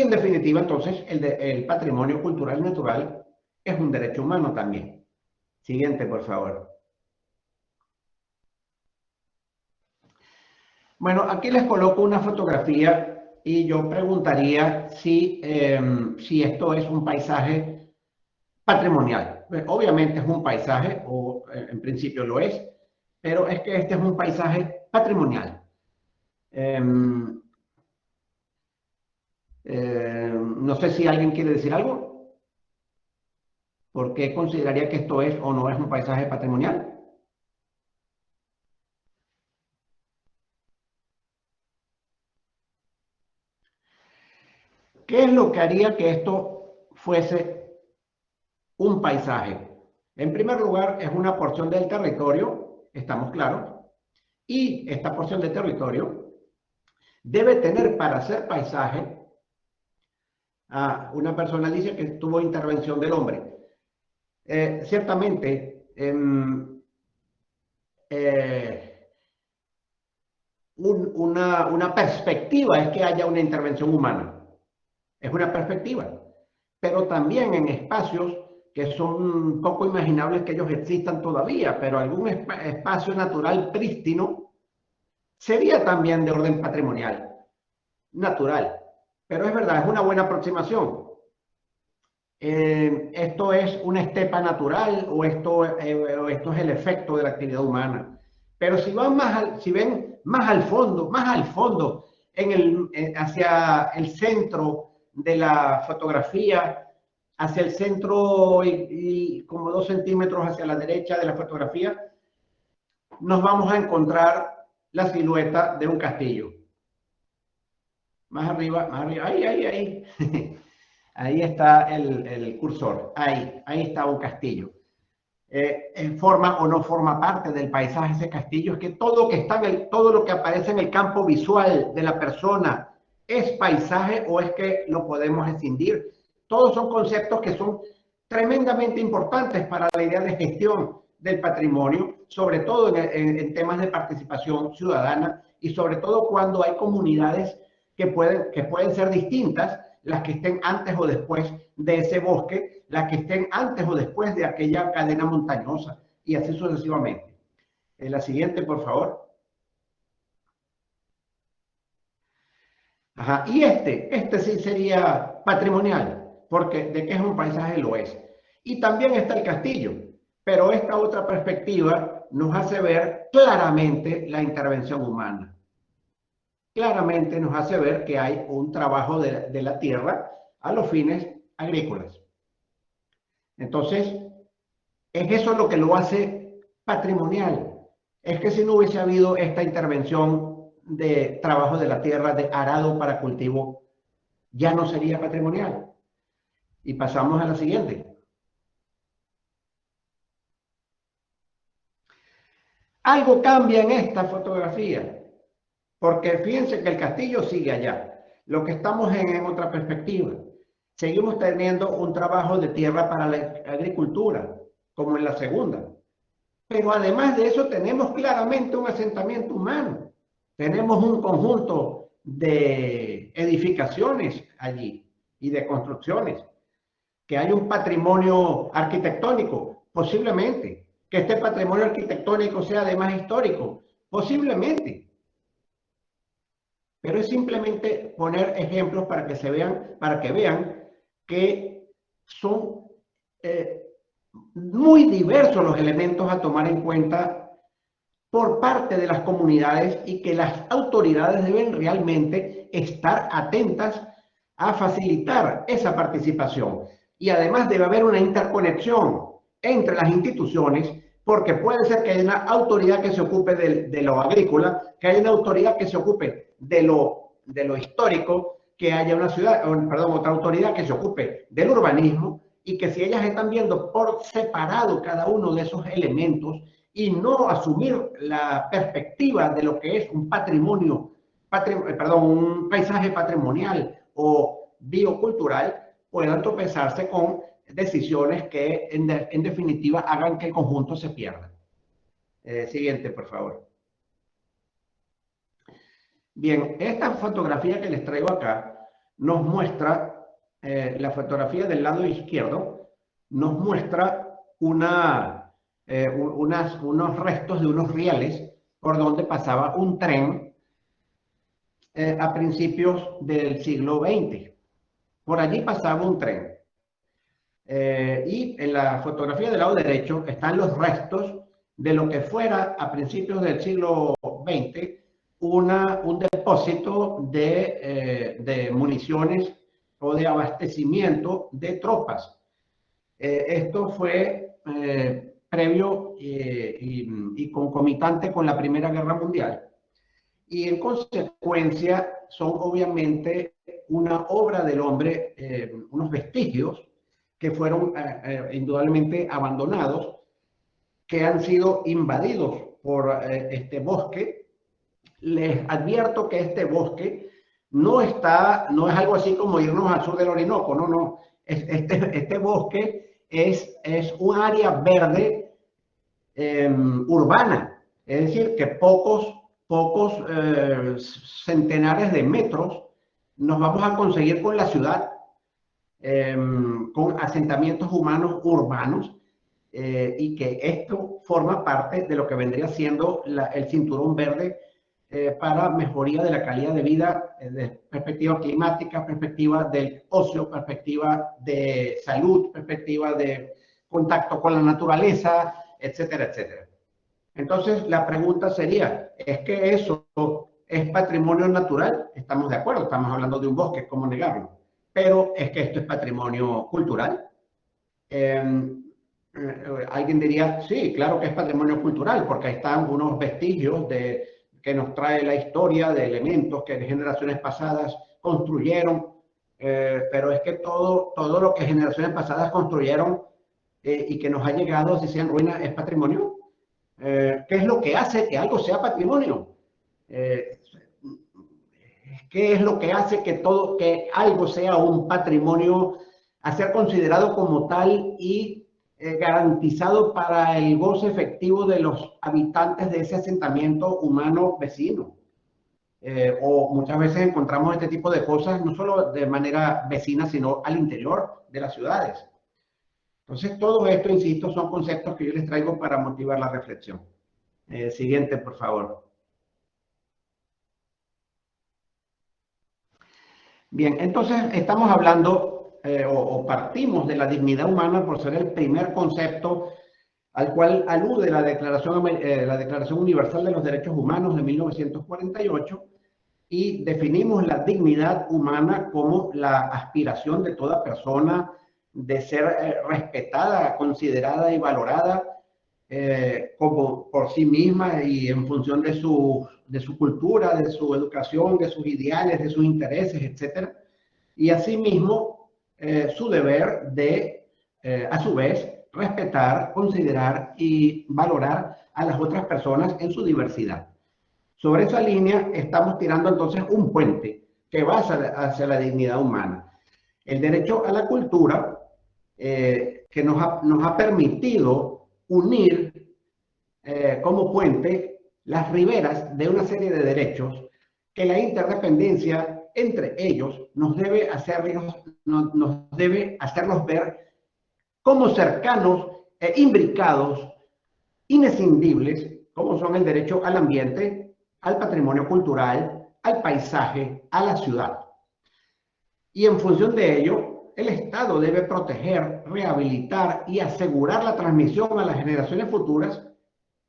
en definitiva, entonces, el patrimonio cultural y natural es un derecho humano también. Siguiente, por favor. Bueno, aquí les coloco una fotografía y yo preguntaría si esto es un paisaje patrimonial. Obviamente es un paisaje, o en principio lo es, pero es que este es un paisaje patrimonial. No sé si alguien quiere decir algo. ¿Por qué consideraría que esto es o no es un paisaje patrimonial? ¿Qué es lo que haría que esto fuese un paisaje? En primer lugar, es una porción del territorio, estamos claros, y esta porción de territorio debe tener para ser paisaje, una persona dice que tuvo intervención del hombre. Ciertamente, una perspectiva es que haya una intervención humana, es una perspectiva, pero también en espacios que son poco imaginables que ellos existan todavía, pero algún espacio natural prístino sería también de orden patrimonial, natural. Pero es verdad, es una buena aproximación. ¿Esto es una estepa natural o esto es el efecto de la actividad humana? Pero si van si ven más al fondo, hacia el centro de la fotografía, hacia el centro y como 2 centímetros hacia la derecha de la fotografía, nos vamos a encontrar la silueta de un castillo. Más arriba, ahí. Ahí está el cursor, ahí está un castillo. Forma o no forma parte del paisaje ese castillo, es que todo lo que aparece en el campo visual de la persona es paisaje o es que lo podemos escindir. Todos son conceptos que son tremendamente importantes para la idea de gestión del patrimonio, sobre todo en temas de participación ciudadana y sobre todo cuando hay comunidades que pueden ser distintas, las que estén antes o después de ese bosque, las que estén antes o después de aquella cadena montañosa y así sucesivamente. La siguiente, por favor. Ajá. Y este sí sería patrimonial, porque de que es un paisaje lo es. Y también está el castillo, pero esta otra perspectiva nos hace ver claramente la intervención humana. Claramente nos hace ver que hay un trabajo de la tierra a los fines agrícolas. Entonces, es eso lo que lo hace patrimonial. Es que si no hubiese habido esta intervención de trabajo de la tierra, de arado para cultivo, ya no sería patrimonial. Y pasamos a la siguiente. Algo cambia en esta fotografía, porque fíjense que el castillo sigue allá. Lo que estamos en otra perspectiva. Seguimos teniendo un trabajo de tierra para la agricultura, como en la segunda. Pero además de eso tenemos claramente un asentamiento humano. Tenemos un conjunto de edificaciones allí y de construcciones. Que hay un patrimonio arquitectónico, posiblemente. Que este patrimonio arquitectónico sea además histórico, posiblemente. Pero es simplemente poner ejemplos para que vean que son muy diversos los elementos a tomar en cuenta por parte de las comunidades y que las autoridades deben realmente estar atentas a facilitar esa participación. Y además debe haber una interconexión entre las instituciones, porque puede ser que haya una autoridad que se ocupe de lo agrícola, que haya una autoridad que se ocupe de lo histórico, que haya otra autoridad que se ocupe del urbanismo, y que si ellas están viendo por separado cada uno de esos elementos y no asumir la perspectiva de lo que es un un paisaje patrimonial o biocultural, puedan tropezarse con decisiones que en definitiva hagan que el conjunto se pierda. Siguiente, por favor. Bien, esta fotografía que les traigo acá nos muestra, la fotografía del lado izquierdo, nos muestra unos restos de unos rieles por donde pasaba un tren a principios del siglo XX. Por allí pasaba un tren. Y en la fotografía del lado derecho están los restos de lo que fuera a principios del siglo XX un depósito de municiones o de abastecimiento de tropas. Esto fue previo y concomitante con la Primera Guerra Mundial. Y en consecuencia son obviamente una obra del hombre, unos vestigios que fueron indudablemente abandonados, que han sido invadidos por este bosque. Les advierto que este bosque no es algo así como irnos al sur del Orinoco, no. Este bosque es un área verde urbana, es decir, que pocos centenares de metros nos vamos a conseguir con la ciudad, con asentamientos humanos urbanos, y que esto forma parte de lo que vendría siendo el cinturón verde para mejoría de la calidad de vida, de perspectiva climática, perspectiva del ocio, perspectiva de salud, perspectiva de contacto con la naturaleza, etcétera, etcétera. Entonces, la pregunta sería, ¿es que eso es patrimonio natural? Estamos de acuerdo, estamos hablando de un bosque, ¿cómo negarlo? Pero ¿es que esto es patrimonio cultural? Alguien diría, sí, claro que es patrimonio cultural, porque ahí están unos vestigios que nos trae la historia de elementos que generaciones pasadas construyeron, pero es que todo lo que generaciones pasadas construyeron y que nos ha llegado, si sea en ruina, es patrimonio. ¿Qué es lo que hace que algo sea patrimonio? ¿Qué es lo que hace que algo sea un patrimonio a ser considerado como tal y garantizado para el goce efectivo de los habitantes de ese asentamiento humano vecino? O muchas veces encontramos este tipo de cosas no solo de manera vecina, sino al interior de las ciudades. Entonces, todo esto, insisto, son conceptos que yo les traigo para motivar la reflexión. Siguiente, por favor. Bien, entonces estamos hablando o partimos de la dignidad humana por ser el primer concepto al cual alude la Declaración Universal de los Derechos Humanos de 1948, y definimos la dignidad humana como la aspiración de toda persona de ser respetada, considerada y valorada como por sí misma y en función de su cultura, de su educación, de sus ideales, de sus intereses, etc. Y asimismo, su deber de, a su vez, respetar, considerar y valorar a las otras personas en su diversidad. Sobre esa línea estamos tirando entonces un puente que va hacia la dignidad humana. El derecho a la cultura, que nos ha permitido unir como puente las riberas de una serie de derechos que la interdependencia entre ellos nos debe hacerlos ver como cercanos e imbricados, inescindibles, como son el derecho al ambiente, al patrimonio cultural, al paisaje, a la ciudad. Y en función de ello, el Estado debe proteger, rehabilitar y asegurar la transmisión a las generaciones futuras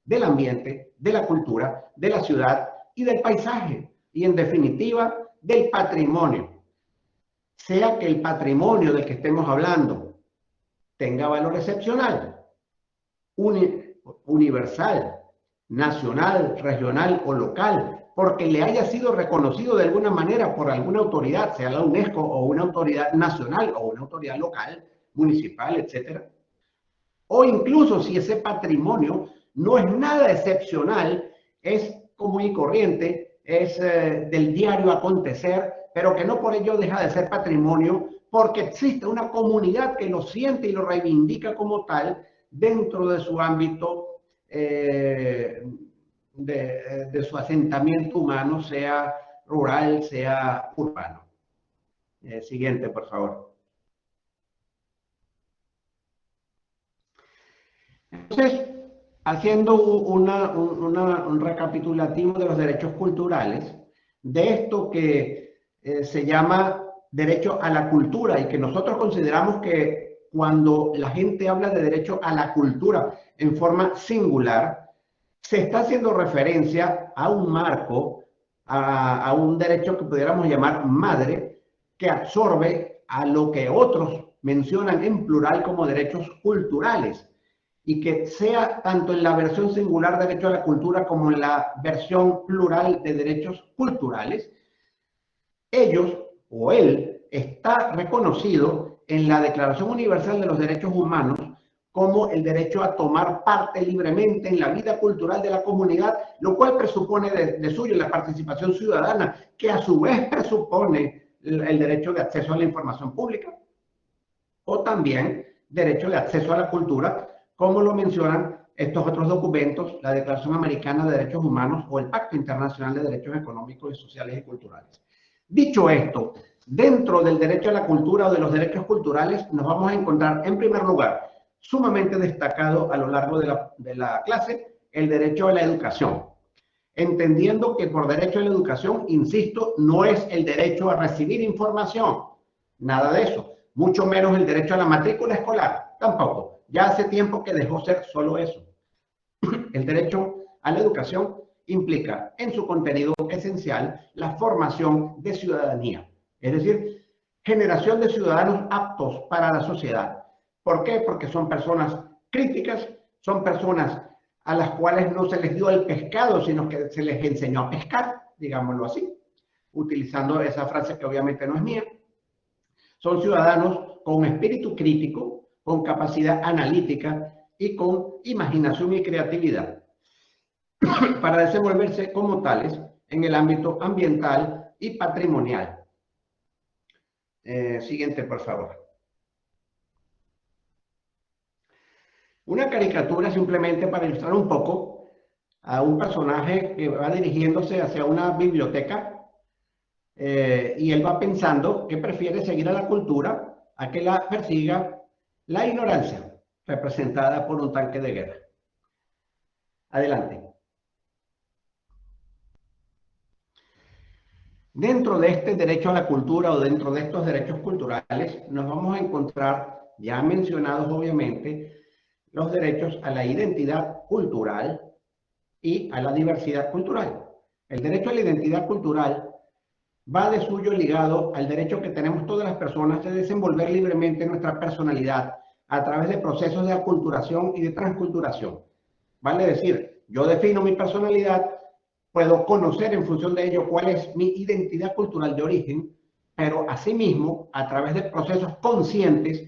del ambiente, de la cultura, de la ciudad y del paisaje, y en definitiva, del patrimonio. Sea que el patrimonio del que estemos hablando tenga valor excepcional, universal, nacional, regional o local, porque le haya sido reconocido de alguna manera por alguna autoridad, sea la UNESCO o una autoridad nacional o una autoridad local, municipal, etc. O incluso si ese patrimonio no es nada excepcional, es común y corriente, es del diario acontecer, pero que no por ello deja de ser patrimonio, porque existe una comunidad que lo siente y lo reivindica como tal dentro de su ámbito de su asentamiento humano, sea rural, sea urbano. Siguiente, por favor. Entonces, haciendo un recapitulativo de los derechos culturales, de esto que se llama derecho a la cultura, y que nosotros consideramos que cuando la gente habla de derecho a la cultura en forma singular, se está haciendo referencia a un marco, a un derecho que pudiéramos llamar madre, que absorbe a lo que otros mencionan en plural como derechos culturales, y que sea tanto en la versión singular derecho a la cultura como en la versión plural de derechos culturales, ellos o él está reconocido en la Declaración Universal de los Derechos Humanos como el derecho a tomar parte libremente en la vida cultural de la comunidad, lo cual presupone de suyo la participación ciudadana, que a su vez presupone el derecho de acceso a la información pública, o también derecho de acceso a la cultura, como lo mencionan estos otros documentos, la Declaración Americana de Derechos Humanos o el Pacto Internacional de Derechos Económicos, Sociales y Culturales. Dicho esto, dentro del derecho a la cultura o de los derechos culturales nos vamos a encontrar, en primer lugar, sumamente destacado a lo largo de la clase, el derecho a la educación. Entendiendo que por derecho a la educación, insisto, no es el derecho a recibir información, nada de eso, mucho menos el derecho a la matrícula escolar, tampoco. Ya hace tiempo que dejó ser solo eso. El derecho a la educación implica en su contenido esencial la formación de ciudadanía, es decir, generación de ciudadanos aptos para la sociedad. ¿Por qué? Porque son personas críticas, son personas a las cuales no se les dio el pescado, sino que se les enseñó a pescar, digámoslo así, utilizando esa frase que obviamente no es mía. Son ciudadanos con espíritu crítico, con capacidad analítica y con imaginación y creatividad para desenvolverse como tales en el ámbito ambiental y patrimonial. Siguiente, por favor. Una caricatura simplemente para ilustrar un poco a un personaje que va dirigiéndose hacia una biblioteca y él va pensando que prefiere seguir a la cultura a que la persiga la ignorancia, representada por un tanque de guerra. Adelante. Dentro de este derecho a la cultura o dentro de estos derechos culturales nos vamos a encontrar, ya mencionados obviamente, los derechos a la identidad cultural y a la diversidad cultural. El derecho a la identidad cultural va de suyo ligado al derecho que tenemos todas las personas de desenvolver libremente nuestra personalidad a través de procesos de aculturación y de transculturación. Vale decir, yo defino mi personalidad, puedo conocer en función de ello cuál es mi identidad cultural de origen, pero asimismo, a través de procesos conscientes,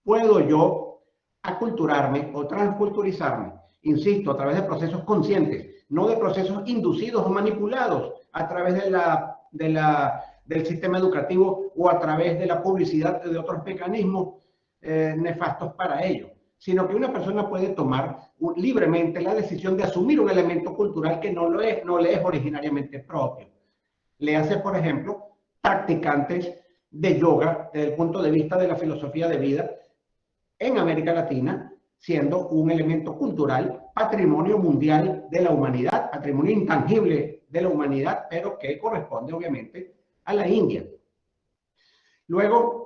puedo yo aculturarme o transculturizarme. Insisto, a través de procesos conscientes, no de procesos inducidos o manipulados a través del sistema educativo o a través de la publicidad de otros mecanismos nefastos para ello, sino que una persona puede tomar libremente la decisión de asumir un elemento cultural que no le es originariamente propio. Le hace, por ejemplo, practicantes de yoga desde el punto de vista de la filosofía de vida en América Latina, siendo un elemento cultural, patrimonio mundial de la humanidad, patrimonio intangible de la humanidad, pero que corresponde obviamente a la India. Luego,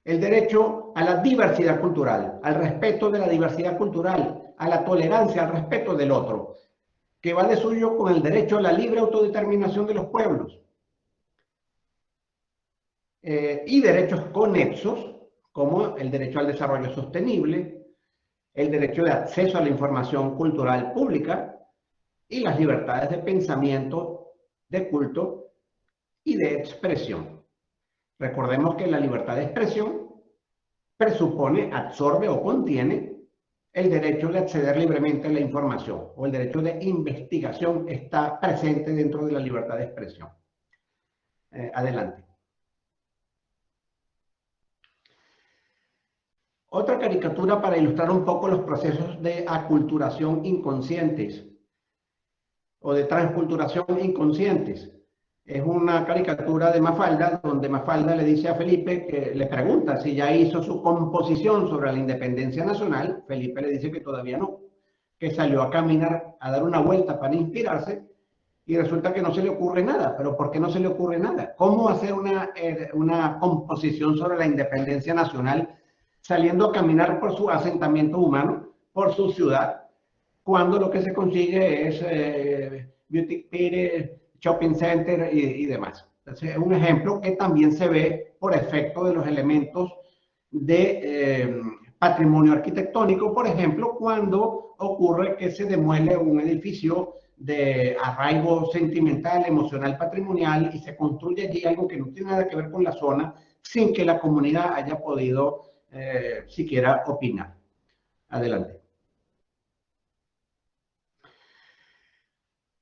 el derecho a la diversidad cultural, al respeto de la diversidad cultural, a la tolerancia, al respeto del otro, que va de suyo con el derecho a la libre autodeterminación de los pueblos. Y derechos conexos, como el derecho al desarrollo sostenible, el derecho de acceso a la información cultural pública y las libertades de pensamiento, de culto y de expresión. Recordemos que la libertad de expresión presupone, absorbe o contiene el derecho de acceder libremente a la información, o el derecho de investigación está presente dentro de la libertad de expresión. Adelante. Otra caricatura para ilustrar un poco los procesos de aculturación inconscientes o de transculturación inconscientes. Es una caricatura de Mafalda, donde Mafalda le dice a Felipe, que le pregunta si ya hizo su composición sobre la independencia nacional. Felipe le dice que todavía no, que salió a caminar, a dar una vuelta para inspirarse, y resulta que no se le ocurre nada. ¿Pero por qué no se le ocurre nada? ¿Cómo hacer una composición sobre la independencia nacional saliendo a caminar por su asentamiento humano, por su ciudad, cuando lo que se consigue es beauty pire, shopping center y demás? Entonces, es un ejemplo que también se ve por efecto de los elementos de patrimonio arquitectónico, por ejemplo, cuando ocurre que se demuele un edificio de arraigo sentimental, emocional, patrimonial y se construye allí algo que no tiene nada que ver con la zona sin que la comunidad haya podido siquiera opinar. Adelante.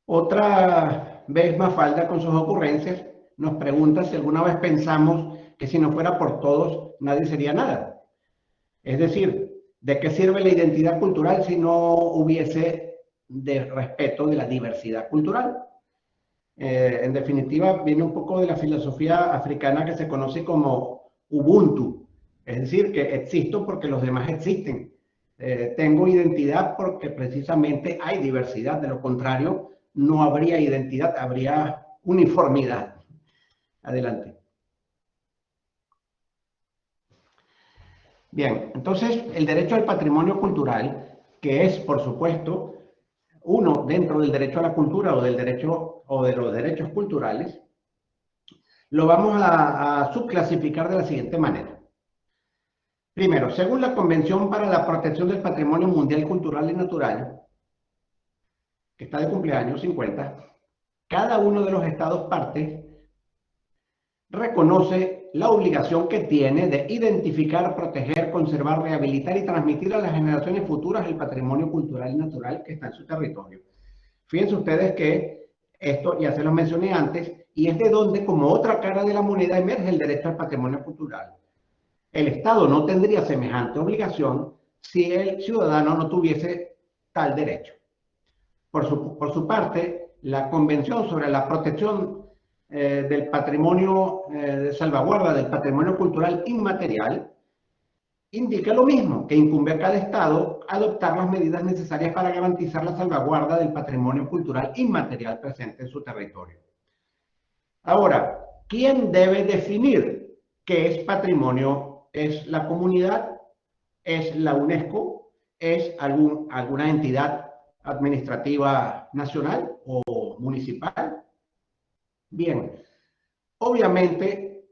Otra vez Mafalda con sus ocurrencias nos pregunta si alguna vez pensamos que si no fuera por todos nadie sería nada. Es decir, ¿de qué sirve la identidad cultural si no hubiese de respeto de la diversidad cultural? En definitiva, viene un poco de la filosofía africana que se conoce como Ubuntu, es decir, que existo porque los demás existen. Tengo identidad porque precisamente hay diversidad, de lo contrario no habría identidad, habría uniformidad. Adelante. Bien, entonces el derecho al patrimonio cultural, que es, por supuesto, uno dentro del derecho a la cultura o del derecho o de los derechos culturales, lo vamos a subclasificar de la siguiente manera. Primero, según la Convención para la Protección del Patrimonio Mundial Cultural y Natural, que está de cumpleaños 50, cada uno de los estados partes reconoce la obligación que tiene de identificar, proteger, conservar, rehabilitar y transmitir a las generaciones futuras el patrimonio cultural y natural que está en su territorio. Fíjense ustedes que esto ya se lo mencioné antes y es de donde, como otra cara de la moneda, emerge el derecho al patrimonio cultural. El Estado no tendría semejante obligación si el ciudadano no tuviese tal derecho. Por su parte, la Convención sobre la Protección del Patrimonio de Salvaguarda del Patrimonio Cultural Inmaterial indica lo mismo, que incumbe a cada Estado adoptar las medidas necesarias para garantizar la salvaguarda del patrimonio cultural inmaterial presente en su territorio. Ahora, ¿quién debe definir qué es patrimonio? ¿Es la comunidad? ¿Es la UNESCO? ¿Es alguna entidad administrativa nacional o municipal? Bien, obviamente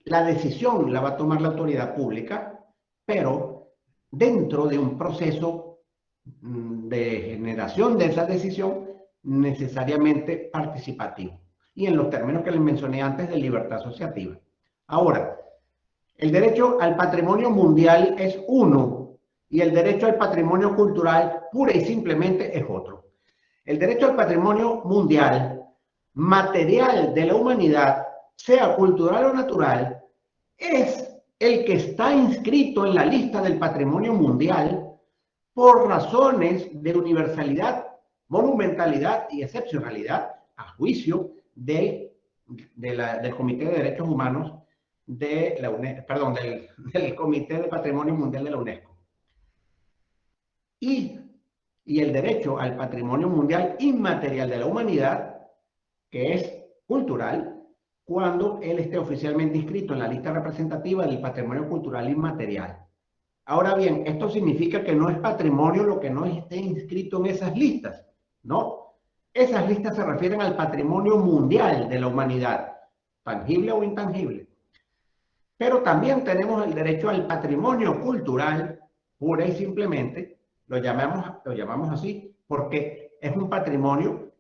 la decisión la va a tomar la autoridad pública, pero dentro de un proceso de generación de esa decisión necesariamente participativo y en los términos que les mencioné antes de libertad asociativa. Ahora, el derecho al patrimonio mundial es uno y el derecho al patrimonio cultural pura y simplemente es otro. El derecho al patrimonio mundial, material de la humanidad, sea cultural o natural, es el que está inscrito en la lista del patrimonio mundial por razones de universalidad, monumentalidad y excepcionalidad, a juicio del Comité de Derechos Humanos de la UNESCO, perdón, del Comité de Patrimonio Mundial de la UNESCO. Y el derecho al patrimonio mundial inmaterial de la humanidad, que es cultural, cuando él esté oficialmente inscrito en la lista representativa del patrimonio cultural inmaterial. Ahora bien, esto significa que no es patrimonio lo que no esté inscrito en esas listas, ¿no? Esas listas se refieren al patrimonio mundial de la humanidad, tangible o intangible. Pero también tenemos el derecho al patrimonio cultural, pura y simplemente, lo llamamos así, porque es un patrimonio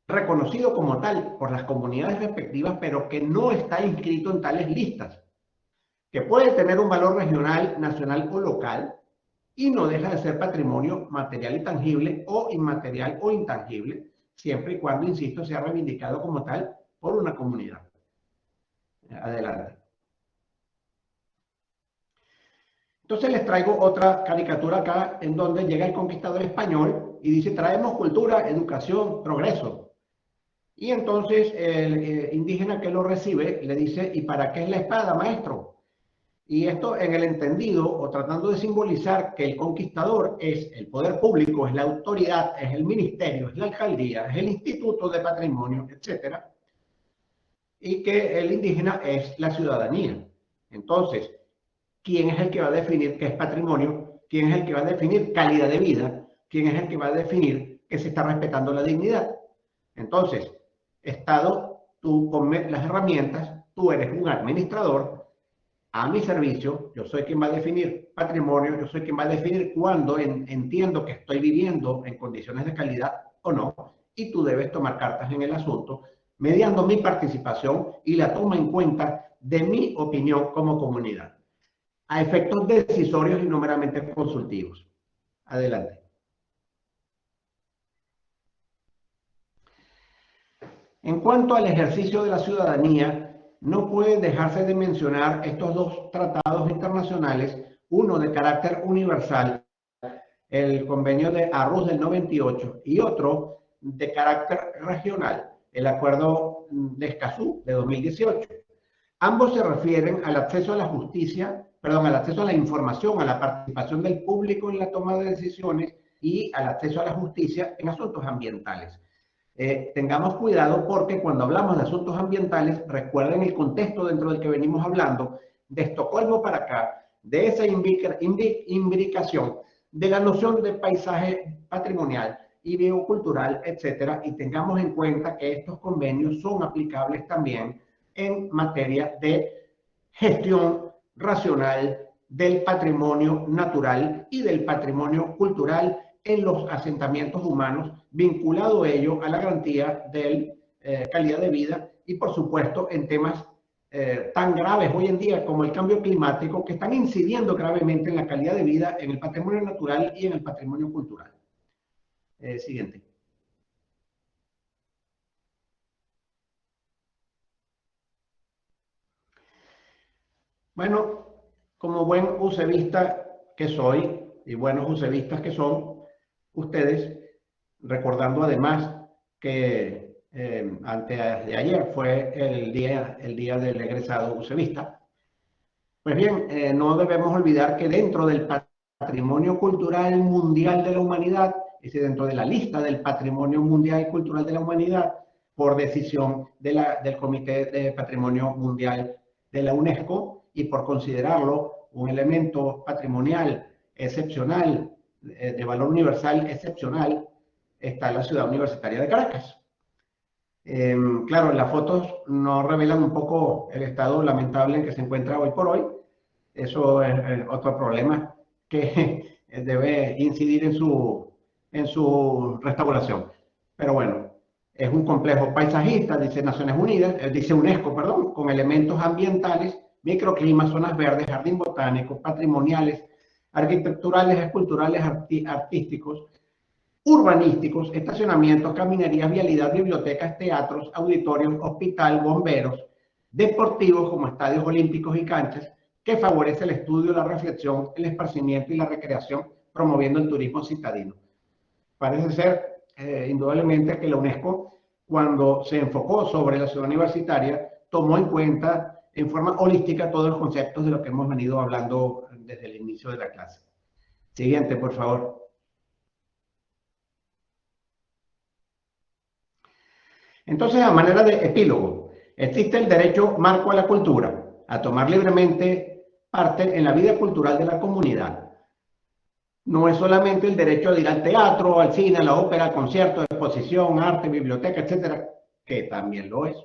reconocido como tal por las comunidades respectivas, pero que no está inscrito en tales listas, que puede tener un valor regional, nacional o local, y no deja de ser patrimonio material y tangible o inmaterial o intangible, siempre y cuando, insisto, sea reivindicado como tal por una comunidad. Adelante. Entonces les traigo otra caricatura acá en donde llega el conquistador español y dice: traemos cultura, educación, progreso. Y entonces el indígena que lo recibe le dice: ¿y para qué es la espada, maestro? Y esto en el entendido o tratando de simbolizar que el conquistador es el poder público, es la autoridad, es el ministerio, es la alcaldía, es el instituto de patrimonio, etc. Y que el indígena es la ciudadanía. Entonces, ¿quién es el que va a definir qué es patrimonio? ¿Quién es el que va a definir calidad de vida? ¿Quién es el que va a definir que se está respetando la dignidad? Entonces, Estado, tú con las herramientas, tú eres un administrador a mi servicio. Yo soy quien va a definir patrimonio, yo soy quien va a definir cuándo entiendo que estoy viviendo en condiciones de calidad o no, y tú debes tomar cartas en el asunto, mediando mi participación y la toma en cuenta de mi opinión como comunidad, a efectos decisorios y no meramente consultivos. Adelante. En cuanto al ejercicio de la ciudadanía, no puede dejarse de mencionar estos dos tratados internacionales, uno de carácter universal, el convenio de Aarhus del 98, y otro de carácter regional, el acuerdo de Escazú de 2018. Ambos se refieren al acceso a la justicia, perdón, al acceso a la información, a la participación del público en la toma de decisiones y al acceso a la justicia en asuntos ambientales. Tengamos cuidado porque cuando hablamos de asuntos ambientales, recuerden el contexto dentro del que venimos hablando, de Estocolmo para acá, de esa imbricación de la noción de paisaje patrimonial y biocultural, etcétera, y tengamos en cuenta que estos convenios son aplicables también en materia de gestión racional del patrimonio natural y del patrimonio cultural en los asentamientos humanos, vinculado ello a la garantía de calidad de vida y, por supuesto, en temas tan graves hoy en día como el cambio climático, que están incidiendo gravemente en la calidad de vida, en el patrimonio natural y en el patrimonio cultural. Siguiente. Bueno, como buen usevista que soy, y buenos usevistas que son ustedes, recordando además que antes de ayer fue el día del egresado usevista. Pues bien, no debemos olvidar que dentro del patrimonio cultural mundial de la humanidad, es decir, dentro de la lista del patrimonio mundial y cultural de la humanidad, por decisión del Comité de Patrimonio Mundial de la UNESCO y por considerarlo un elemento patrimonial excepcional, de valor universal excepcional, está la ciudad universitaria de Caracas. Claro, las fotos nos revelan un poco el estado lamentable en que se encuentra hoy por hoy. Eso es otro problema que debe incidir en su restauración. Pero bueno, es un complejo paisajista, dice Naciones Unidas, dice UNESCO, perdón, con elementos ambientales, microclimas, zonas verdes, jardín botánico, patrimoniales, arquitecturales, esculturales, artísticos, urbanísticos, estacionamientos, caminerías, vialidad, bibliotecas, teatros, auditorios, hospital, bomberos, deportivos como estadios olímpicos y canchas, que favorece el estudio, la reflexión, el esparcimiento y la recreación, promoviendo el turismo citadino. Parece ser, indudablemente, que la UNESCO, cuando se enfocó sobre la ciudad universitaria, tomó en cuenta en forma holística todos los conceptos de lo que hemos venido hablando desde el inicio de la clase. Siguiente, por favor. Entonces, a manera de epílogo, existe el derecho marco a la cultura, a tomar libremente parte en la vida cultural de la comunidad. No es solamente el derecho de ir al teatro, al cine, a la ópera, al concierto, exposición, arte, biblioteca, etcétera, que también lo es.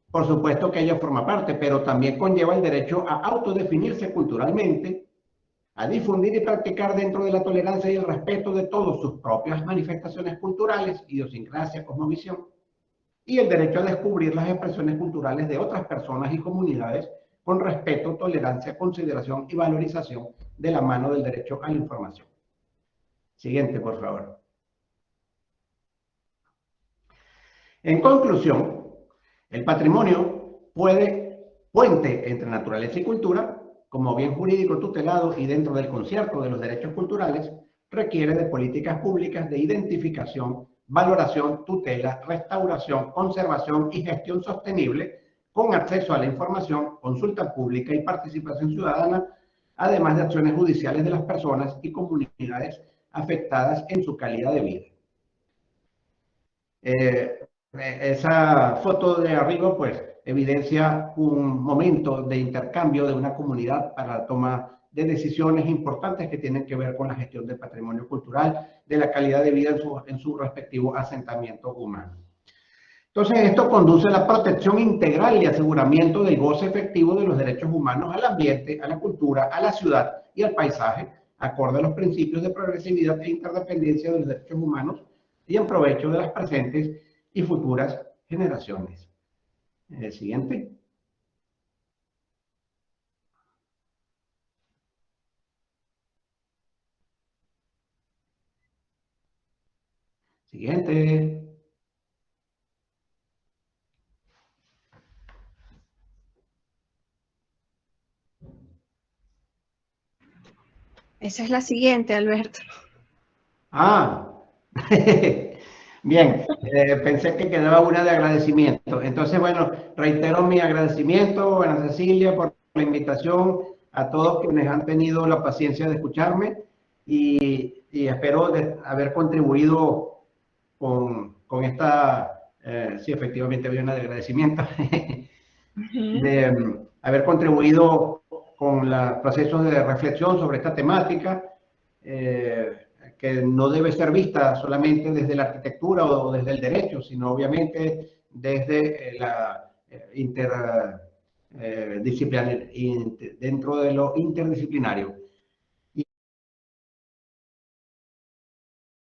Por supuesto que ello forma parte, pero también conlleva el derecho a autodefinirse culturalmente, a difundir y practicar dentro de la tolerancia y el respeto de todas sus propias manifestaciones culturales, idiosincrasia, cosmovisión, y el derecho a descubrir las expresiones culturales de otras personas y comunidades con respeto, tolerancia, consideración y valorización de la mano del derecho a la información. Siguiente, por favor. En conclusión, el patrimonio puente entre naturaleza y cultura, como bien jurídico tutelado y dentro del concierto de los derechos culturales, requiere de políticas públicas de identificación, valoración, tutela, restauración, conservación y gestión sostenible, con acceso a la información, consulta pública y participación ciudadana, además de acciones judiciales de las personas y comunidades afectadas en su calidad de vida. Esa foto de arriba, pues, evidencia un momento de intercambio de una comunidad para la toma de decisiones importantes que tienen que ver con la gestión del patrimonio cultural, de la calidad de vida en su respectivo asentamiento humano. Entonces, esto conduce a la protección integral y aseguramiento del goce efectivo de los derechos humanos al ambiente, a la cultura, a la ciudad y al paisaje, acorde a los principios de progresividad e interdependencia de los derechos humanos y en provecho de las presentes y futuras generaciones. Siguiente. Siguiente. Esa es la siguiente, Alberto. Ah, bien, pensé que quedaba una de agradecimiento. Entonces, bueno, reitero mi agradecimiento, Ana Cecilia, por la invitación, a todos quienes han tenido la paciencia de escucharme y espero haber contribuido con esta, sí, efectivamente había una de agradecimiento, de haber contribuido con los procesos de reflexión sobre esta temática, que no debe ser vista solamente desde la arquitectura o desde el derecho, sino obviamente desde la interdisciplinar, dentro de lo interdisciplinario.